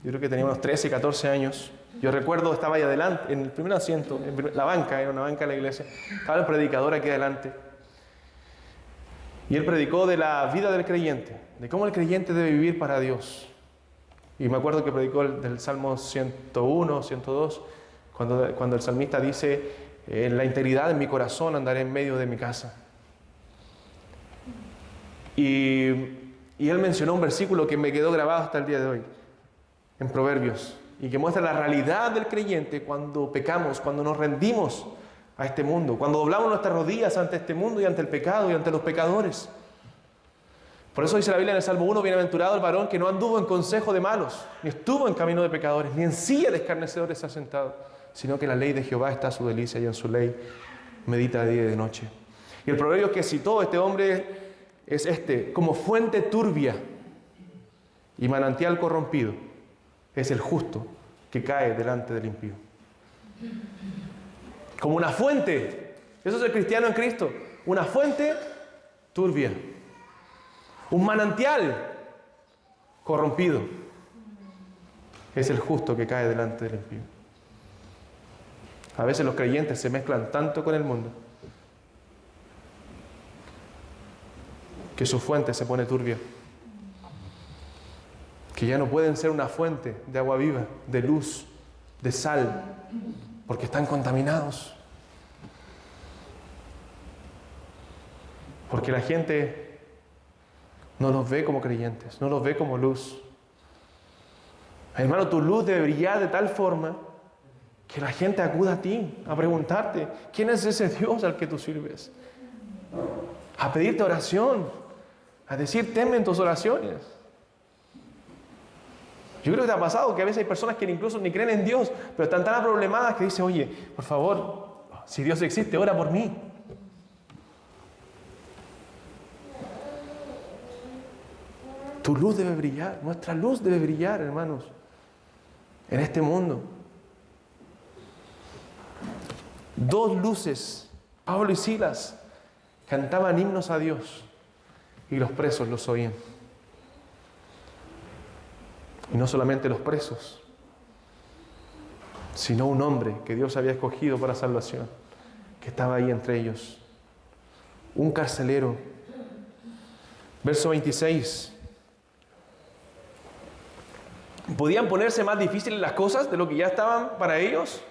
Yo creo que tenía unos 13, 14 años. Yo recuerdo, estaba ahí adelante, en el primer asiento, en la banca, era una banca de la iglesia. Estaba el predicador aquí adelante. Y él predicó de la vida del creyente, de cómo el creyente debe vivir para Dios. Y me acuerdo que predicó del Salmo 101, 102, cuando el salmista dice, en la integridad de mi corazón andaré en medio de mi casa. Y él mencionó un versículo que me quedó grabado hasta el día de hoy, en Proverbios, y que muestra la realidad del creyente cuando pecamos, cuando nos rendimos a este mundo, cuando doblamos nuestras rodillas ante este mundo y ante el pecado y ante los pecadores. Por eso dice la Biblia en el Salmo 1, bienaventurado el varón que no anduvo en consejo de malos, ni estuvo en camino de pecadores, ni en silla de escarnecedores se ha sentado, sino que en la ley de Jehová está su delicia y en su ley medita de día y de noche. Y el proverbio que citó este hombre es este: como fuente turbia y manantial corrompido es el justo que cae delante del impío. Como una fuente, eso es el cristiano en Cristo, una fuente turbia, un manantial corrompido es el justo que cae delante del impío. A veces los creyentes se mezclan tanto con el mundo que su fuente se pone turbia, que ya no pueden ser una fuente de agua viva, de luz, de sal, porque están contaminados. Porque la gente no los ve como creyentes, no los ve como luz. Hermano, tu luz debe brillar de tal forma que la gente acuda a ti, a preguntarte, ¿quién es ese Dios al que tú sirves? A pedirte oración, a decir, teme en tus oraciones. Yo creo que te ha pasado que a veces hay personas que incluso ni creen en Dios, pero están tan aproblemadas que dicen, oye, por favor, si Dios existe, ora por mí. Tu luz debe brillar, nuestra luz debe brillar, hermanos, en este mundo. Dos luces, Pablo y Silas, cantaban himnos a Dios y los presos los oían. Y no solamente los presos, sino un hombre que Dios había escogido para salvación, que estaba ahí entre ellos. Un carcelero. Verso 26. ¿Podían ponerse más difíciles las cosas de lo que ya estaban para ellos?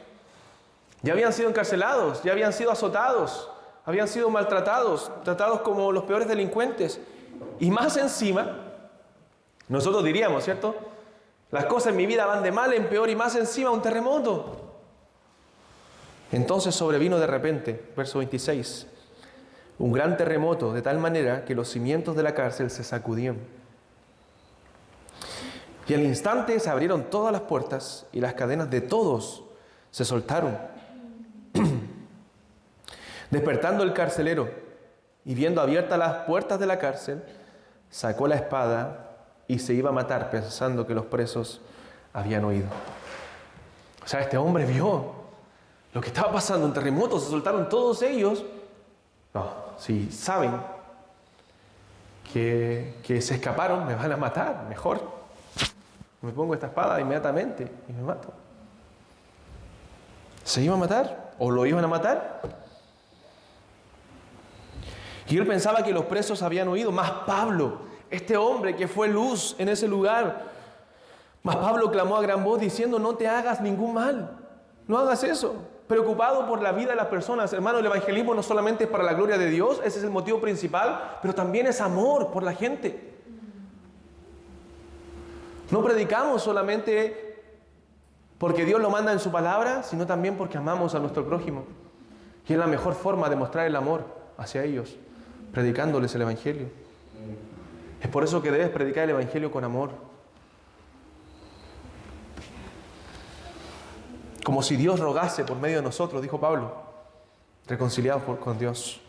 Ya habían sido encarcelados, ya habían sido azotados, habían sido maltratados, tratados como los peores delincuentes. Y más encima, nosotros diríamos, ¿cierto? Las cosas en mi vida van de mal en peor y más encima un terremoto. Entonces sobrevino de repente, verso 26, un gran terremoto de tal manera que los cimientos de la cárcel se sacudían. Y al instante se abrieron todas las puertas y las cadenas de todos se soltaron. Despertando el carcelero y viendo abiertas las puertas de la cárcel, sacó la espada y se iba a matar pensando que los presos habían huido. O sea, este hombre vio lo que estaba pasando, un terremoto, se soltaron todos ellos No, si saben que se escaparon, me van a matar, mejor me pongo esta espada inmediatamente y me mato. ¿Se iba a matar? ¿O lo iban a matar? Y él pensaba que los presos habían huido, más Pablo, este hombre que fue luz en ese lugar, más Pablo clamó a gran voz diciendo: no te hagas ningún mal, no hagas eso. Preocupado por la vida de las personas. Hermano, el evangelismo no solamente es para la gloria de Dios, ese es el motivo principal, pero también es amor por la gente. No predicamos solamente porque Dios lo manda en su palabra, sino también porque amamos a nuestro prójimo. Y es la mejor forma de mostrar el amor hacia ellos, predicándoles el evangelio. Es por eso que debes predicar el evangelio con amor. Como si Dios rogase por medio de nosotros, dijo Pablo, reconciliados con Dios.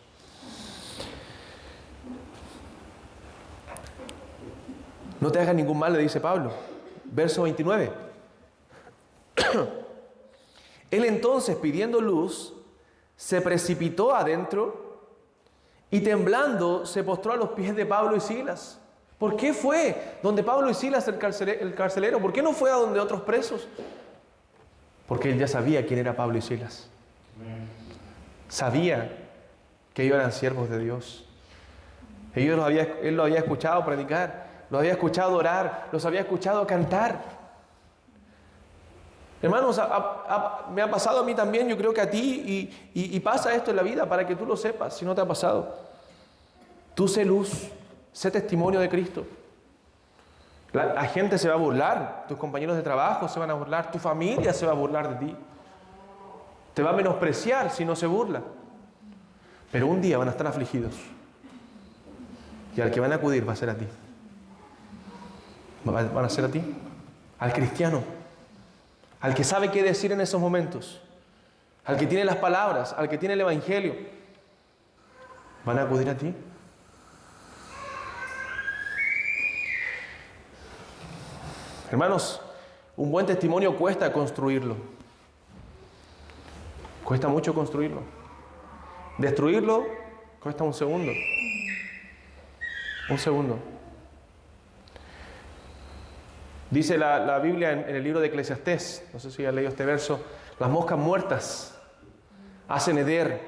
No te hagas ningún mal, le dice Pablo. Verso 29. Él entonces, pidiendo luz, se precipitó adentro y temblando se postró a los pies de Pablo y Silas. ¿Por qué fue donde Pablo y Silas, el carcelero? ¿Por qué no fue a donde otros presos? Porque él ya sabía quién era Pablo y Silas. Sabía que ellos eran siervos de Dios. Él lo había escuchado predicar, lo había escuchado orar, los había escuchado cantar. Hermanos, me ha pasado a mí también, yo creo que a ti, y pasa esto en la vida para que tú lo sepas, si no te ha pasado. Tú sé luz, sé testimonio de Cristo. La gente se va a burlar, tus compañeros de trabajo se van a burlar, tu familia se va a burlar de ti. Te va a menospreciar si no se burla. Pero un día van a estar afligidos. Y al que van a acudir va a ser a ti. Van a ser a ti, al cristiano, al que sabe qué decir en esos momentos, al que tiene las palabras, al que tiene el evangelio. Van a acudir a ti. Hermanos, un buen testimonio cuesta construirlo. Cuesta mucho construirlo. Destruirlo cuesta un segundo. Un segundo. Dice la Biblia en el libro de Eclesiastés, no sé si has leído este verso: las moscas muertas hacen heder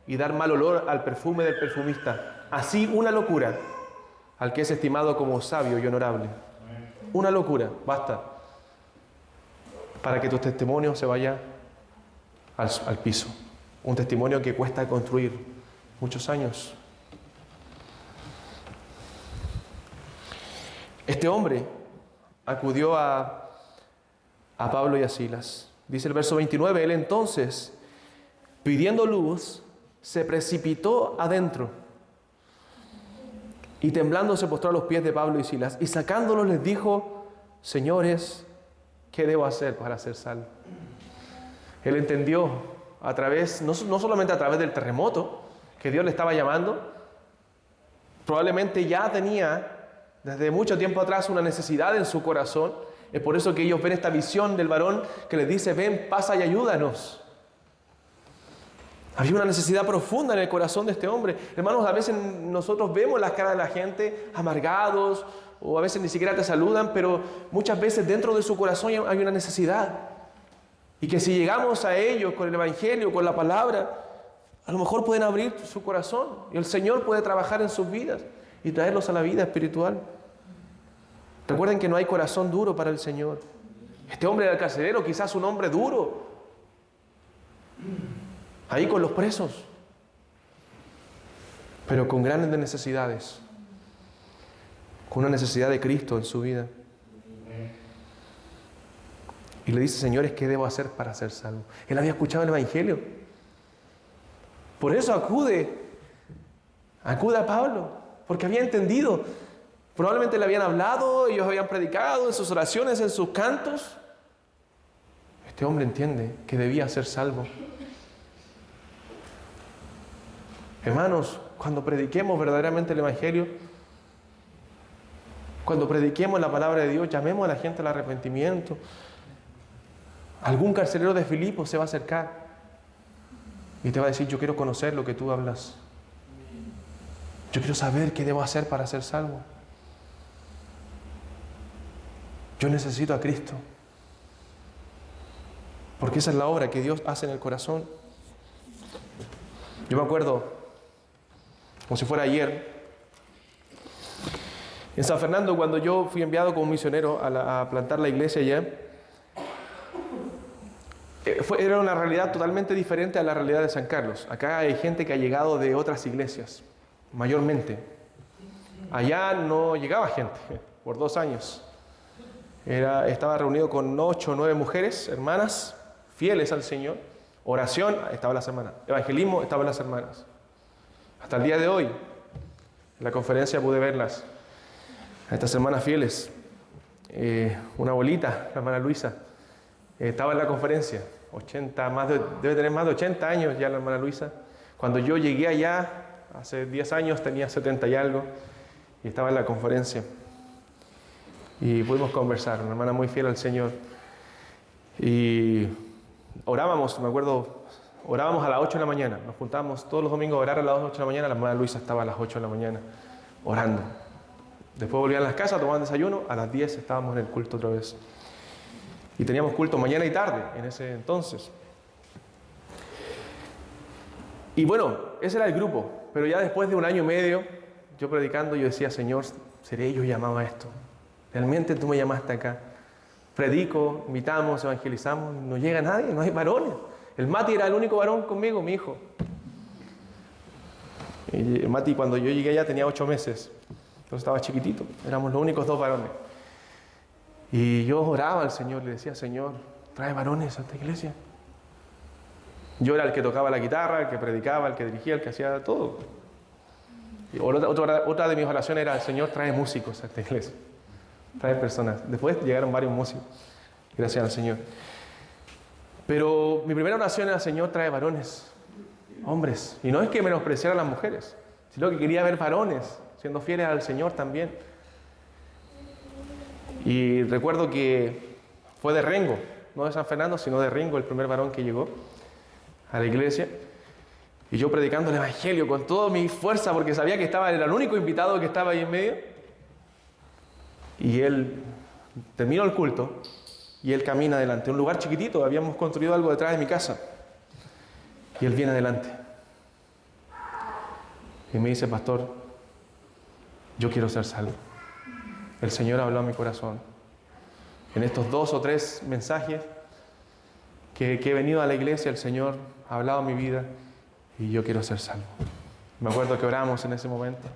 y dar mal olor al perfume del perfumista. Así una locura al que es estimado como sabio y honorable. Una locura, basta para que tu testimonio se vaya al piso. Un testimonio que cuesta construir muchos años. Este hombre acudió a Pablo y a Silas. Dice el verso 29, él entonces, pidiendo luz, se precipitó adentro y temblando se postró a los pies de Pablo y Silas, y sacándolos les dijo: señores, ¿qué debo hacer para ser salvo? Él entendió a través, no solamente a través del terremoto, que Dios le estaba llamando. Probablemente ya tenía desde mucho tiempo atrás una necesidad en su corazón. Es por eso que ellos ven esta visión del varón que les dice: ven, pasa y ayúdanos. Había una necesidad profunda en el corazón de este hombre. Hermanos, a veces nosotros vemos las caras de la gente amargados, o a veces ni siquiera te saludan, pero muchas veces dentro de su corazón hay una necesidad. Y que si llegamos a ellos con el evangelio, con la palabra, a lo mejor pueden abrir su corazón y el Señor puede trabajar en sus vidas y traerlos a la vida espiritual. Recuerden que no hay corazón duro para el Señor. Este hombre era el carcelero, quizás un hombre duro, ahí con los presos, pero con grandes necesidades, con una necesidad de Cristo en su vida. Y le dice: señores, ¿qué debo hacer para ser salvo? Él había escuchado el evangelio. Por eso acude a Pablo, porque había entendido. Probablemente le habían hablado, ellos habían predicado en sus oraciones, en sus cantos. Este hombre entiende que debía ser salvo. Hermanos, cuando prediquemos verdaderamente el evangelio, cuando prediquemos la palabra de Dios, llamemos a la gente al arrepentimiento. Algún carcelero de Filipos se va a acercar y te va a decir: yo quiero conocer lo que tú hablas. Yo quiero saber qué debo hacer para ser salvo. Yo necesito a Cristo. Porque esa es la obra que Dios hace en el corazón. Yo me acuerdo, como si fuera ayer, en San Fernando, cuando yo fui enviado como misionero a plantar la iglesia allá, era una realidad totalmente diferente a la realidad de San Carlos. Acá hay gente que ha llegado de otras iglesias, mayormente. Allá no llegaba gente, por 2 años. Estaba reunido con 8 o 9 mujeres, hermanas, fieles al Señor. Oración, estaban las hermanas. Evangelismo, estaban las hermanas. Hasta el día de hoy, en la conferencia pude verlas. A estas hermanas fieles. Una abuelita, la hermana Luisa, estaba en la conferencia. Debe tener más de 80 años ya la hermana Luisa. Cuando yo llegué allá, hace 10 años, tenía 70 y algo, y estaba en la conferencia. Y pudimos conversar, una hermana muy fiel al Señor. Y orábamos, me acuerdo, orábamos a las 8 de la mañana. Nos juntábamos todos los domingos a orar a las 8 de la mañana. La hermana Luisa estaba a las 8 de la mañana orando. Después volvían a las casas, tomaban desayuno. A las 10 estábamos en el culto otra vez. Y teníamos culto mañana y tarde en ese entonces. Y bueno, ese era el grupo. Pero ya después de 1 año y medio, yo predicando, yo decía, Señor, ¿seré yo llamado a esto? ¿Realmente tú me llamaste acá? Predico, invitamos, evangelizamos, no llega nadie, no hay varones. El Mati era el único varón conmigo, mi hijo. Y el Mati, cuando yo llegué allá, tenía 8 meses. Entonces estaba chiquitito, éramos los únicos 2 varones. Y yo oraba al Señor, le decía, Señor, trae varones a esta iglesia. Yo era el que tocaba la guitarra, el que predicaba, el que dirigía, el que hacía todo. Y otra de mis oraciones era, Señor, trae músicos a esta iglesia. Trae personas. Después llegaron varios músicos. Gracias al Señor. Pero mi primera oración era, Señor, trae varones, hombres. Y no es que menospreciara a las mujeres, sino que quería ver varones, siendo fieles al Señor también. Y recuerdo que fue de Rengo, no de San Fernando, sino de Rengo, el primer varón que llegó a la iglesia. Y yo predicando el Evangelio con toda mi fuerza, porque sabía que era el único invitado que estaba ahí en medio. Y él terminó el culto y él camina adelante. Un lugar chiquitito, habíamos construido algo detrás de mi casa. Y él viene adelante. Y me dice, pastor, yo quiero ser salvo. El Señor habló a mi corazón. En estos 2 o 3 mensajes que he venido a la iglesia, el Señor ha hablado a mi vida y yo quiero ser salvo. Me acuerdo que oramos en ese momento.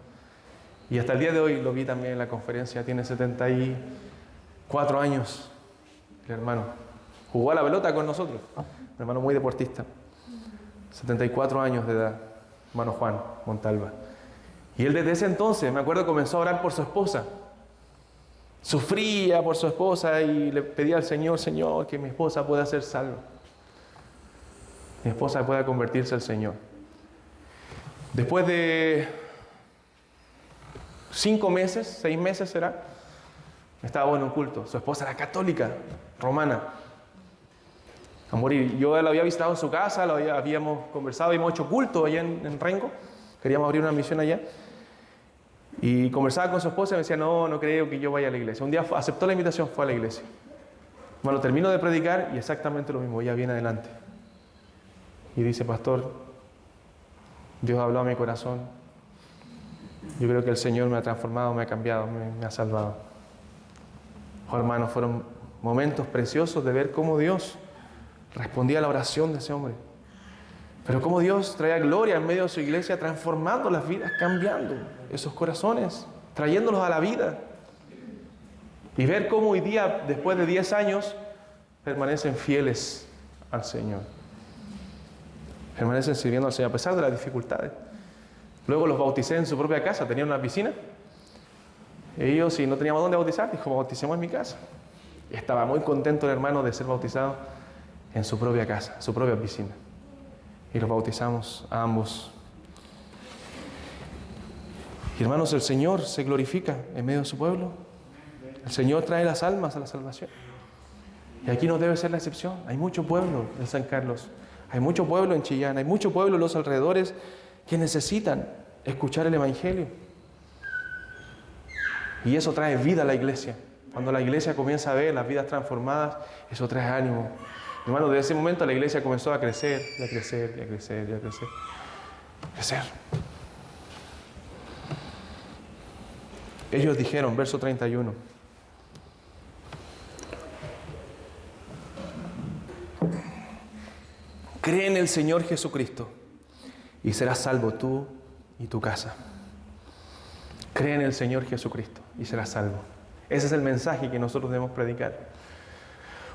Y hasta el día de hoy lo vi también en la conferencia. Tiene 74 años el hermano. Jugó a la pelota con nosotros. Un hermano muy deportista. 74 años de edad. Hermano Juan Montalva. Y él desde ese entonces, me acuerdo, comenzó a orar por su esposa. Sufría por su esposa y le pedía al Señor, Señor, que mi esposa pueda ser salva. Mi esposa pueda convertirse al Señor. Después de 5 meses, 6 meses será, estaba en un culto. Su esposa era católica, romana. A morir. Yo la había visitado en su casa, habíamos conversado, habíamos hecho culto allá en Rengo. Queríamos abrir una misión allá. Y conversaba con su esposa y me decía, no creo que yo vaya a la iglesia. Un día aceptó la invitación, fue a la iglesia. Bueno, termino de predicar y exactamente lo mismo, ella viene adelante. Y dice, pastor, Dios habló a mi corazón. Yo creo que el Señor me ha transformado, me ha cambiado, me ha salvado. Oh, hermanos, fueron momentos preciosos de ver cómo Dios respondía a la oración de ese hombre. Pero cómo Dios traía gloria en medio de su iglesia, transformando las vidas, cambiando esos corazones, trayéndolos a la vida. Y ver cómo hoy día, después de 10 años, permanecen fieles al Señor. Permanecen sirviendo al Señor a pesar de las dificultades. Luego los bauticé en su propia casa, tenían una piscina. Ellos, si no teníamos dónde bautizar, dijo, bauticemos en mi casa. Y estaba muy contento el hermano de ser bautizado en su propia casa, su propia piscina. Y los bautizamos a ambos. Y hermanos, el Señor se glorifica en medio de su pueblo. El Señor trae las almas a la salvación. Y aquí no debe ser la excepción. Hay mucho pueblo en San Carlos. Hay mucho pueblo en Chillán. Hay mucho pueblo en los alrededores que necesitan escuchar el Evangelio. Y eso trae vida a la iglesia. Cuando la iglesia comienza a ver las vidas transformadas, eso trae ánimo. Hermano, desde ese momento la iglesia comenzó a crecer, y a crecer, y a crecer, y a crecer. Crecer. Ellos dijeron, verso 31. Cree en el Señor Jesucristo y serás salvo tú y tu casa. Cree en el Señor Jesucristo y serás salvo. Ese es el mensaje que nosotros debemos predicar.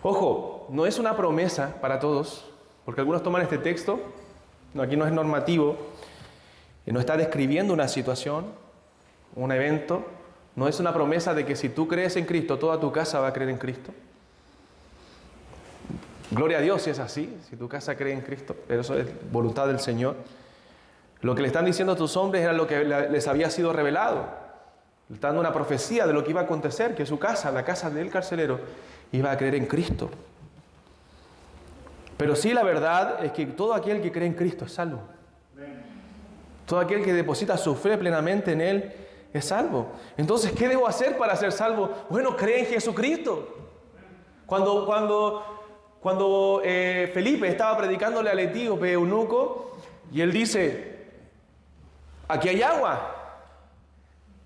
Ojo, no es una promesa para todos, porque algunos toman este texto, no, aquí no es normativo, no está describiendo una situación, un evento, no es una promesa de que si tú crees en Cristo, toda tu casa va a creer en Cristo. Gloria a Dios si es así, si tu casa cree en Cristo, pero eso es voluntad del Señor. Lo que le están diciendo a estos hombres era lo que les había sido revelado. Le están dando una profecía de lo que iba a acontecer, que su casa, la casa del carcelero, iba a creer en Cristo. Pero sí, la verdad es que todo aquel que cree en Cristo es salvo. Todo aquel que deposita su fe plenamente en Él es salvo. Entonces, ¿qué debo hacer para ser salvo? Bueno, cree en Jesucristo. Cuando Felipe estaba predicándole al etíope eunuco, y él dice, aquí hay agua.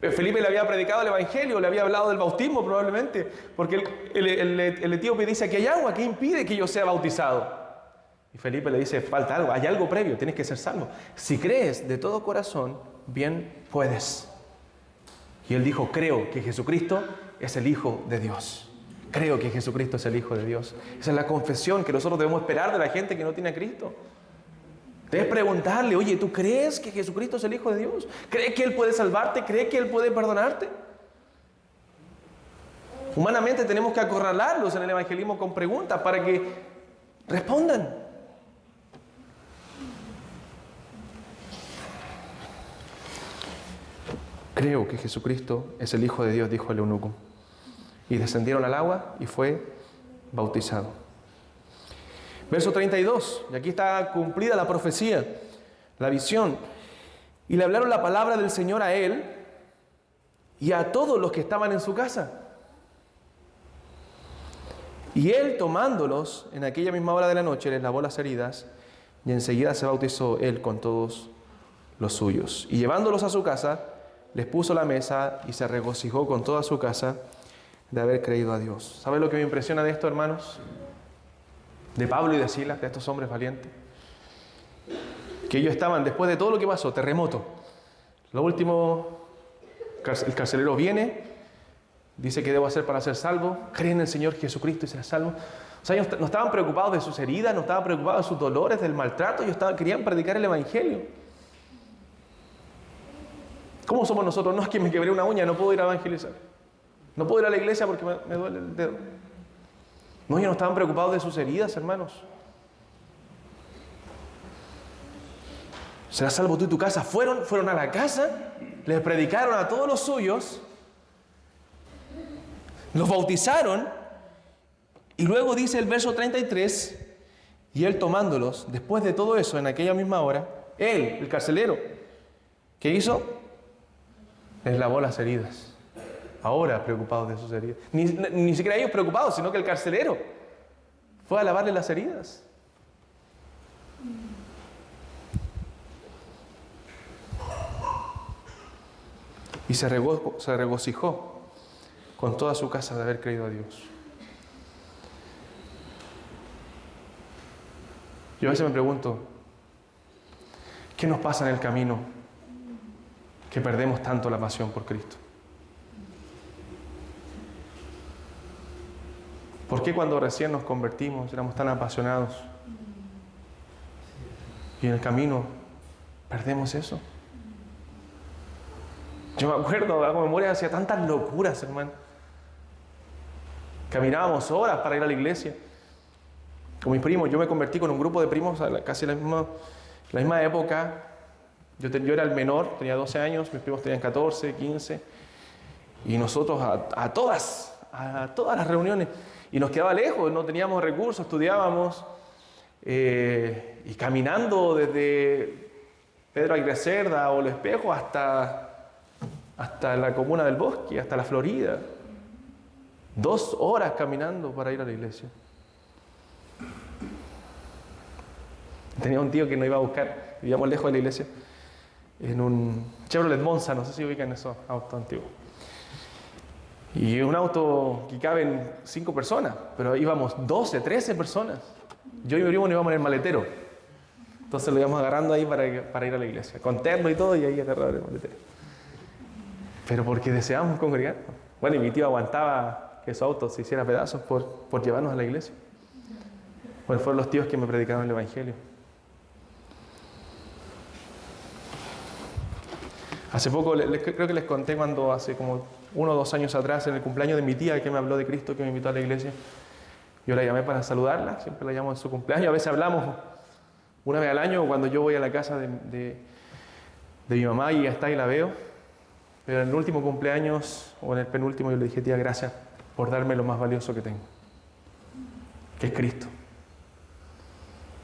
Felipe le había predicado el Evangelio, le había hablado del bautismo probablemente, porque el etíope dice, aquí hay agua, ¿qué impide que yo sea bautizado? Y Felipe le dice, falta algo, hay algo previo, tienes que ser salvo. Si crees de todo corazón, bien puedes. Y él dijo, creo que Jesucristo es el Hijo de Dios. Creo que Jesucristo es el Hijo de Dios. Esa es la confesión que nosotros debemos esperar de la gente que no tiene a Cristo. Debes preguntarle, oye, ¿tú crees que Jesucristo es el Hijo de Dios? ¿Crees que Él puede salvarte? ¿Crees que Él puede perdonarte? Humanamente tenemos que acorralarlos en el evangelismo con preguntas para que respondan. Creo que Jesucristo es el Hijo de Dios, dijo el eunuco. Y descendieron al agua y fue bautizado. Verso 32, y aquí está cumplida la profecía, la visión. Y le hablaron la palabra del Señor a él y a todos los que estaban en su casa. Y él, tomándolos en aquella misma hora de la noche, les lavó las heridas y enseguida se bautizó él con todos los suyos. Y llevándolos a su casa, les puso la mesa y se regocijó con toda su casa de haber creído a Dios. ¿Sabe lo que me impresiona de esto, hermanos? De Pablo y de Silas, de estos hombres valientes. Que ellos estaban, después de todo lo que pasó, terremoto. Lo último, el carcelero viene, dice que debo hacer para ser salvo. Creen en el Señor Jesucristo y será salvo. O sea, ellos no estaban preocupados de sus heridas, no estaban preocupados de sus dolores, del maltrato. Ellos querían predicar el Evangelio. ¿Cómo somos nosotros? No, es que me quebré una uña, no puedo ir a evangelizar. No puedo ir a la iglesia porque me duele el dedo. No, ellos no estaban preocupados de sus heridas, hermanos. Serás salvo tú y tu casa. Fueron a la casa, les predicaron a todos los suyos, los bautizaron, y luego dice el verso 33, y él tomándolos, después de todo eso, en aquella misma hora, él, el carcelero, ¿qué hizo? Les lavó las heridas. Ahora preocupados de sus heridas. Ni siquiera ellos preocupados, sino que el carcelero fue a lavarle las heridas. Y se regocijó con toda su casa de haber creído a Dios. Yo a veces me pregunto, ¿qué nos pasa en el camino que perdemos tanto la pasión por Cristo? ¿Por qué cuando recién nos convertimos éramos tan apasionados y en el camino perdemos eso? Yo me acuerdo, hago memoria, hacía tantas locuras, hermano. Caminábamos horas para ir a la iglesia. Con mis primos, yo me convertí con un grupo de primos casi la misma época. Yo era el menor, tenía 12 años, mis primos tenían 14, 15. Y nosotros a todas las reuniones. Y nos quedaba lejos, no teníamos recursos, estudiábamos. Y caminando desde Pedro Aguirre Cerda o Los Espejos hasta la comuna del Bosque, hasta la Florida. 2 horas caminando para ir a la iglesia. Tenía un tío que nos iba a buscar, vivíamos lejos de la iglesia, en un Chevrolet Monza, no sé si ubican esos autos antiguos. Y un auto que caben 5 personas, pero íbamos 12, 13 personas. Yo y mi primo nos íbamos en el maletero. Entonces lo íbamos agarrando ahí para ir a la iglesia, con terno y todo, y ahí agarrado el maletero. Pero porque deseábamos congregar. Bueno, y mi tío aguantaba que su auto se hiciera pedazos por llevarnos a la iglesia. Bueno, fueron los tíos que me predicaron el Evangelio. Hace poco, creo que les conté cuando hace como 1 o 2 años atrás, en el cumpleaños de mi tía, que me habló de Cristo, que me invitó a la iglesia. Yo la llamé para saludarla, siempre la llamo en su cumpleaños. A veces hablamos una vez al año cuando yo voy a la casa de mi mamá y hasta ahí la veo. Pero en el último cumpleaños, o en el penúltimo, yo le dije, tía, gracias por darme lo más valioso que tengo, que es Cristo.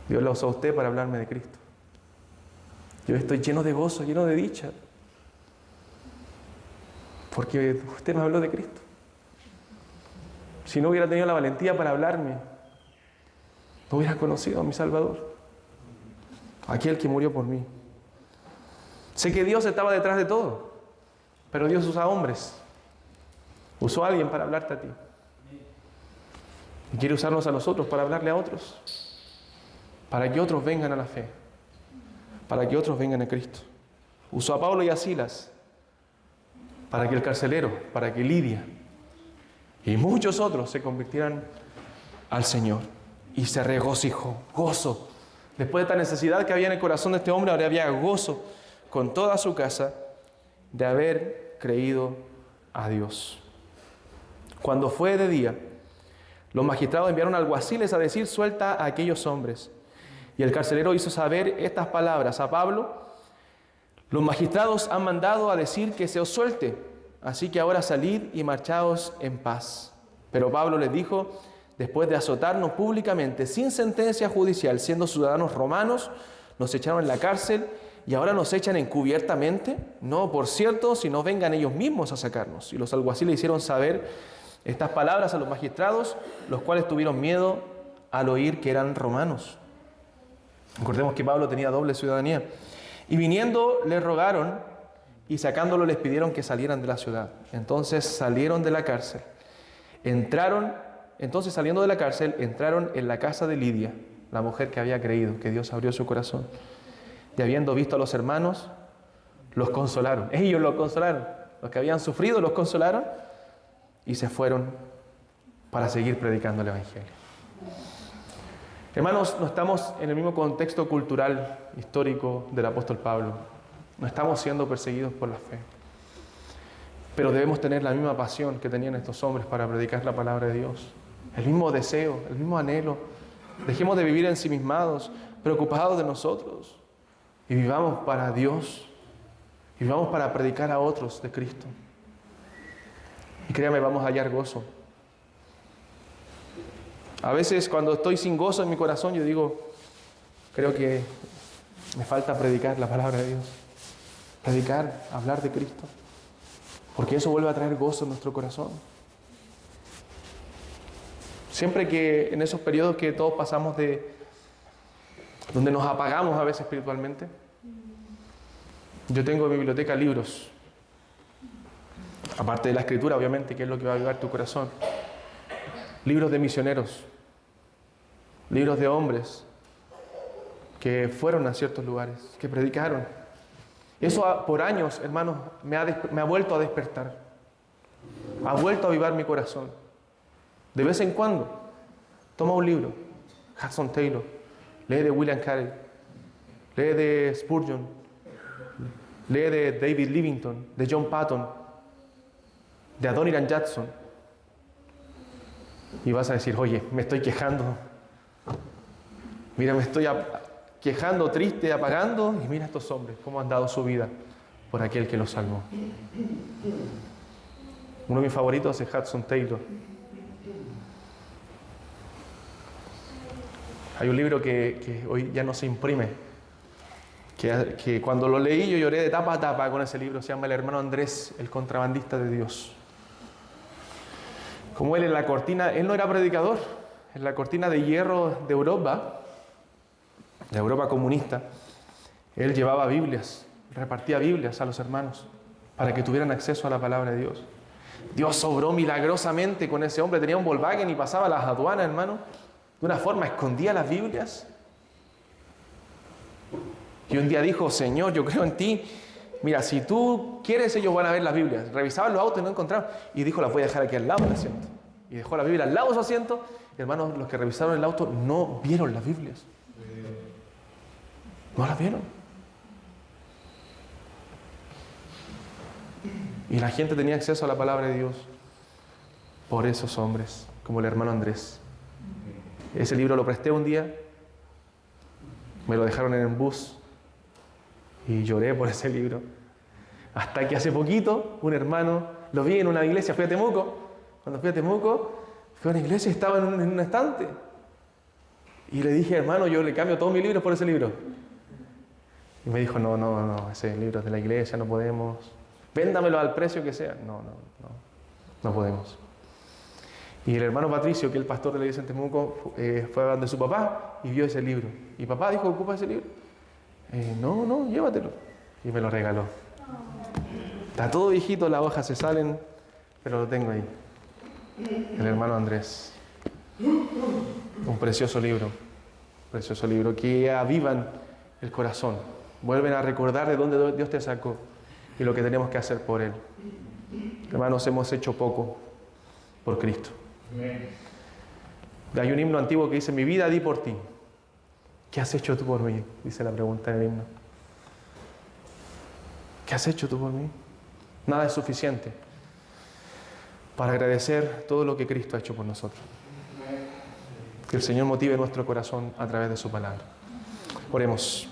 Dios la usó a usted para hablarme de Cristo. Yo estoy lleno de gozo, lleno de dicha, porque usted me habló de Cristo. Si no hubiera tenido la valentía para hablarme, no hubiera conocido a mi Salvador, aquel que murió por mí. Sé que Dios estaba detrás de todo, pero Dios usa hombres. Usó a alguien para hablarte a ti. Y quiere usarnos a nosotros para hablarle a otros, para que otros vengan a la fe, para que otros vengan a Cristo. Usó a Pablo y a Silas para que el carcelero, para que Lidia y muchos otros se convirtieran al Señor. Y se regocijó, gozo. Después de esta necesidad que había en el corazón de este hombre, ahora había gozo con toda su casa de haber creído a Dios. Cuando fue de día, los magistrados enviaron alguaciles a decir, suelta a aquellos hombres. Y el carcelero hizo saber estas palabras a Pablo: los magistrados han mandado a decir que se os suelte, así que ahora salid y marchaos en paz. Pero Pablo les dijo, después de azotarnos públicamente, sin sentencia judicial, siendo ciudadanos romanos, nos echaron en la cárcel y ahora nos echan encubiertamente. No, por cierto, si no vengan ellos mismos a sacarnos. Y los alguaciles hicieron saber estas palabras a los magistrados, los cuales tuvieron miedo al oír que eran romanos. Recordemos que Pablo tenía doble ciudadanía. Y viniendo le rogaron y sacándolo les pidieron que salieran de la ciudad. Entonces salieron de la cárcel. Saliendo de la cárcel, entraron en la casa de Lidia, la mujer que había creído, que Dios abrió su corazón. Y habiendo visto a los hermanos, los consolaron. Ellos los consolaron. Los que habían sufrido los consolaron y se fueron para seguir predicando el Evangelio. Hermanos, no estamos en el mismo contexto cultural, histórico del apóstol Pablo. No estamos siendo perseguidos por la fe. Pero debemos tener la misma pasión que tenían estos hombres para predicar la palabra de Dios. El mismo deseo, el mismo anhelo. Dejemos de vivir ensimismados, preocupados de nosotros. Y vivamos para Dios. Y vivamos para predicar a otros de Cristo. Y créame, vamos a hallar gozo. A veces cuando estoy sin gozo en mi corazón, yo digo, creo que me falta predicar la palabra de Dios. Predicar, hablar de Cristo. Porque eso vuelve a traer gozo en nuestro corazón. Siempre que en esos periodos que todos pasamos donde nos apagamos a veces espiritualmente, yo tengo en mi biblioteca libros. Aparte de la escritura, obviamente, que es lo que va a avivar tu corazón. Libros de misioneros, libros de hombres que fueron a ciertos lugares, que predicaron. Eso por años, hermanos, me ha vuelto a despertar. Ha vuelto a avivar mi corazón. De vez en cuando, toma un libro, Hudson Taylor, lee de William Carey, lee de Spurgeon, lee de David Livingstone, de John Patton, de Adoniram Judson. Y vas a decir, oye, me estoy quejando. Mira, me estoy quejando, triste, apagando. Y mira estos hombres, cómo han dado su vida por aquel que los salvó. Uno de mis favoritos es Hudson Taylor. Hay un libro que hoy ya no se imprime, que cuando lo leí yo lloré de tapa a tapa con ese libro. Se llama El hermano Andrés, el contrabandista de Dios. Como él en la cortina, él no era predicador, en la cortina de hierro de Europa comunista, él llevaba Biblias, repartía Biblias a los hermanos para que tuvieran acceso a la palabra de Dios. Dios obró milagrosamente con ese hombre, tenía un Volkswagen y pasaba las aduanas, hermano, de una forma, escondía las Biblias. Y un día dijo: Señor, yo creo en ti, mira, si tú quieres, ellos van a ver las Biblias. Revisaban los autos y no encontraban, y dijo: las voy a dejar aquí al lado del asiento. Y dejó la Biblia al lado de su asiento. Y hermanos, los que revisaron el auto no vieron las Biblias. No las vieron. Y la gente tenía acceso a la palabra de Dios por esos hombres, como el hermano Andrés. Ese libro lo presté un día, me lo dejaron en el bus y lloré por ese libro. Hasta que hace poquito un hermano lo vi en una iglesia, fui a Temuco. Cuando fui a Temuco, fui a una iglesia y estaba en un estante. Y le dije: hermano, yo le cambio todos mis libros por ese libro. Y me dijo: no, ese libro es de la iglesia, no podemos. Véndamelo al precio que sea. No podemos. Y el hermano Patricio, que es el pastor de la iglesia en Temuco, fue a donde su papá y vio ese libro. Y papá dijo: ¿ocupa ese libro? No, llévatelo. Y me lo regaló. Está todo viejito, las hojas se salen, pero lo tengo ahí. El hermano Andrés. Un precioso libro que avivan el corazón. Vuelven a recordar de dónde Dios te sacó y lo que tenemos que hacer por Él. Hermanos, hemos hecho poco por Cristo. Hay un himno antiguo que dice: mi vida di por ti. ¿Qué has hecho tú por mí? Dice la pregunta en el himno. ¿Qué has hecho tú por mí? Nada es suficiente para agradecer todo lo que Cristo ha hecho por nosotros. Que el Señor motive nuestro corazón a través de su palabra. Oremos.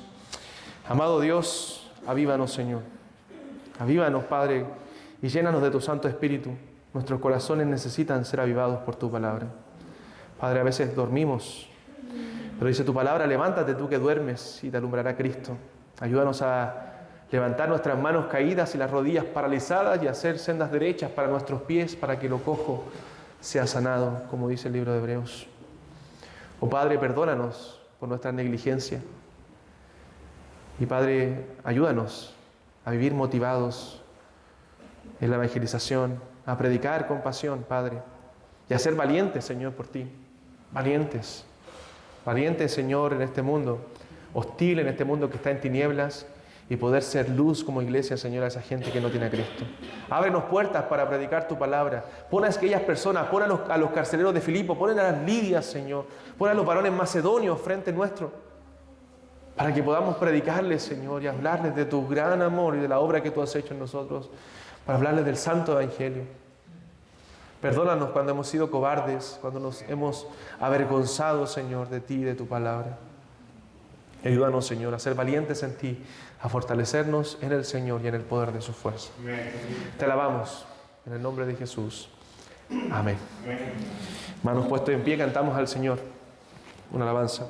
Amado Dios, avívanos, Señor. Avívanos, Padre, y llénanos de tu Santo Espíritu. Nuestros corazones necesitan ser avivados por tu palabra. Padre, a veces dormimos, pero dice tu palabra: levántate tú que duermes y te alumbrará Cristo. Ayúdanos a levantar nuestras manos caídas y las rodillas paralizadas y hacer sendas derechas para nuestros pies, para que lo cojo sea sanado, como dice el libro de Hebreos. Oh Padre, perdónanos por nuestra negligencia. Y Padre, ayúdanos a vivir motivados en la evangelización, a predicar con pasión, Padre, y a ser valientes, Señor, por ti. Valientes, Señor, en este mundo hostil, en este mundo que está en tinieblas, y poder ser luz como iglesia, Señor, a esa gente que no tiene a Cristo. Ábrenos puertas para predicar tu palabra. Pon a aquellas personas, pon a los carceleros de Filipo, pon a las Lidias, Señor, pon a los varones macedonios frente nuestro, para que podamos predicarles, Señor, y hablarles de tu gran amor y de la obra que tú has hecho en nosotros, para hablarles del santo evangelio. Perdónanos cuando hemos sido cobardes, cuando nos hemos avergonzado, Señor, de ti y de tu palabra. Ayúdanos, Señor, a ser valientes en ti, a fortalecernos en el Señor y en el poder de su fuerza. Te alabamos en el nombre de Jesús. Amén. Manos puestos en pie, cantamos al Señor una alabanza.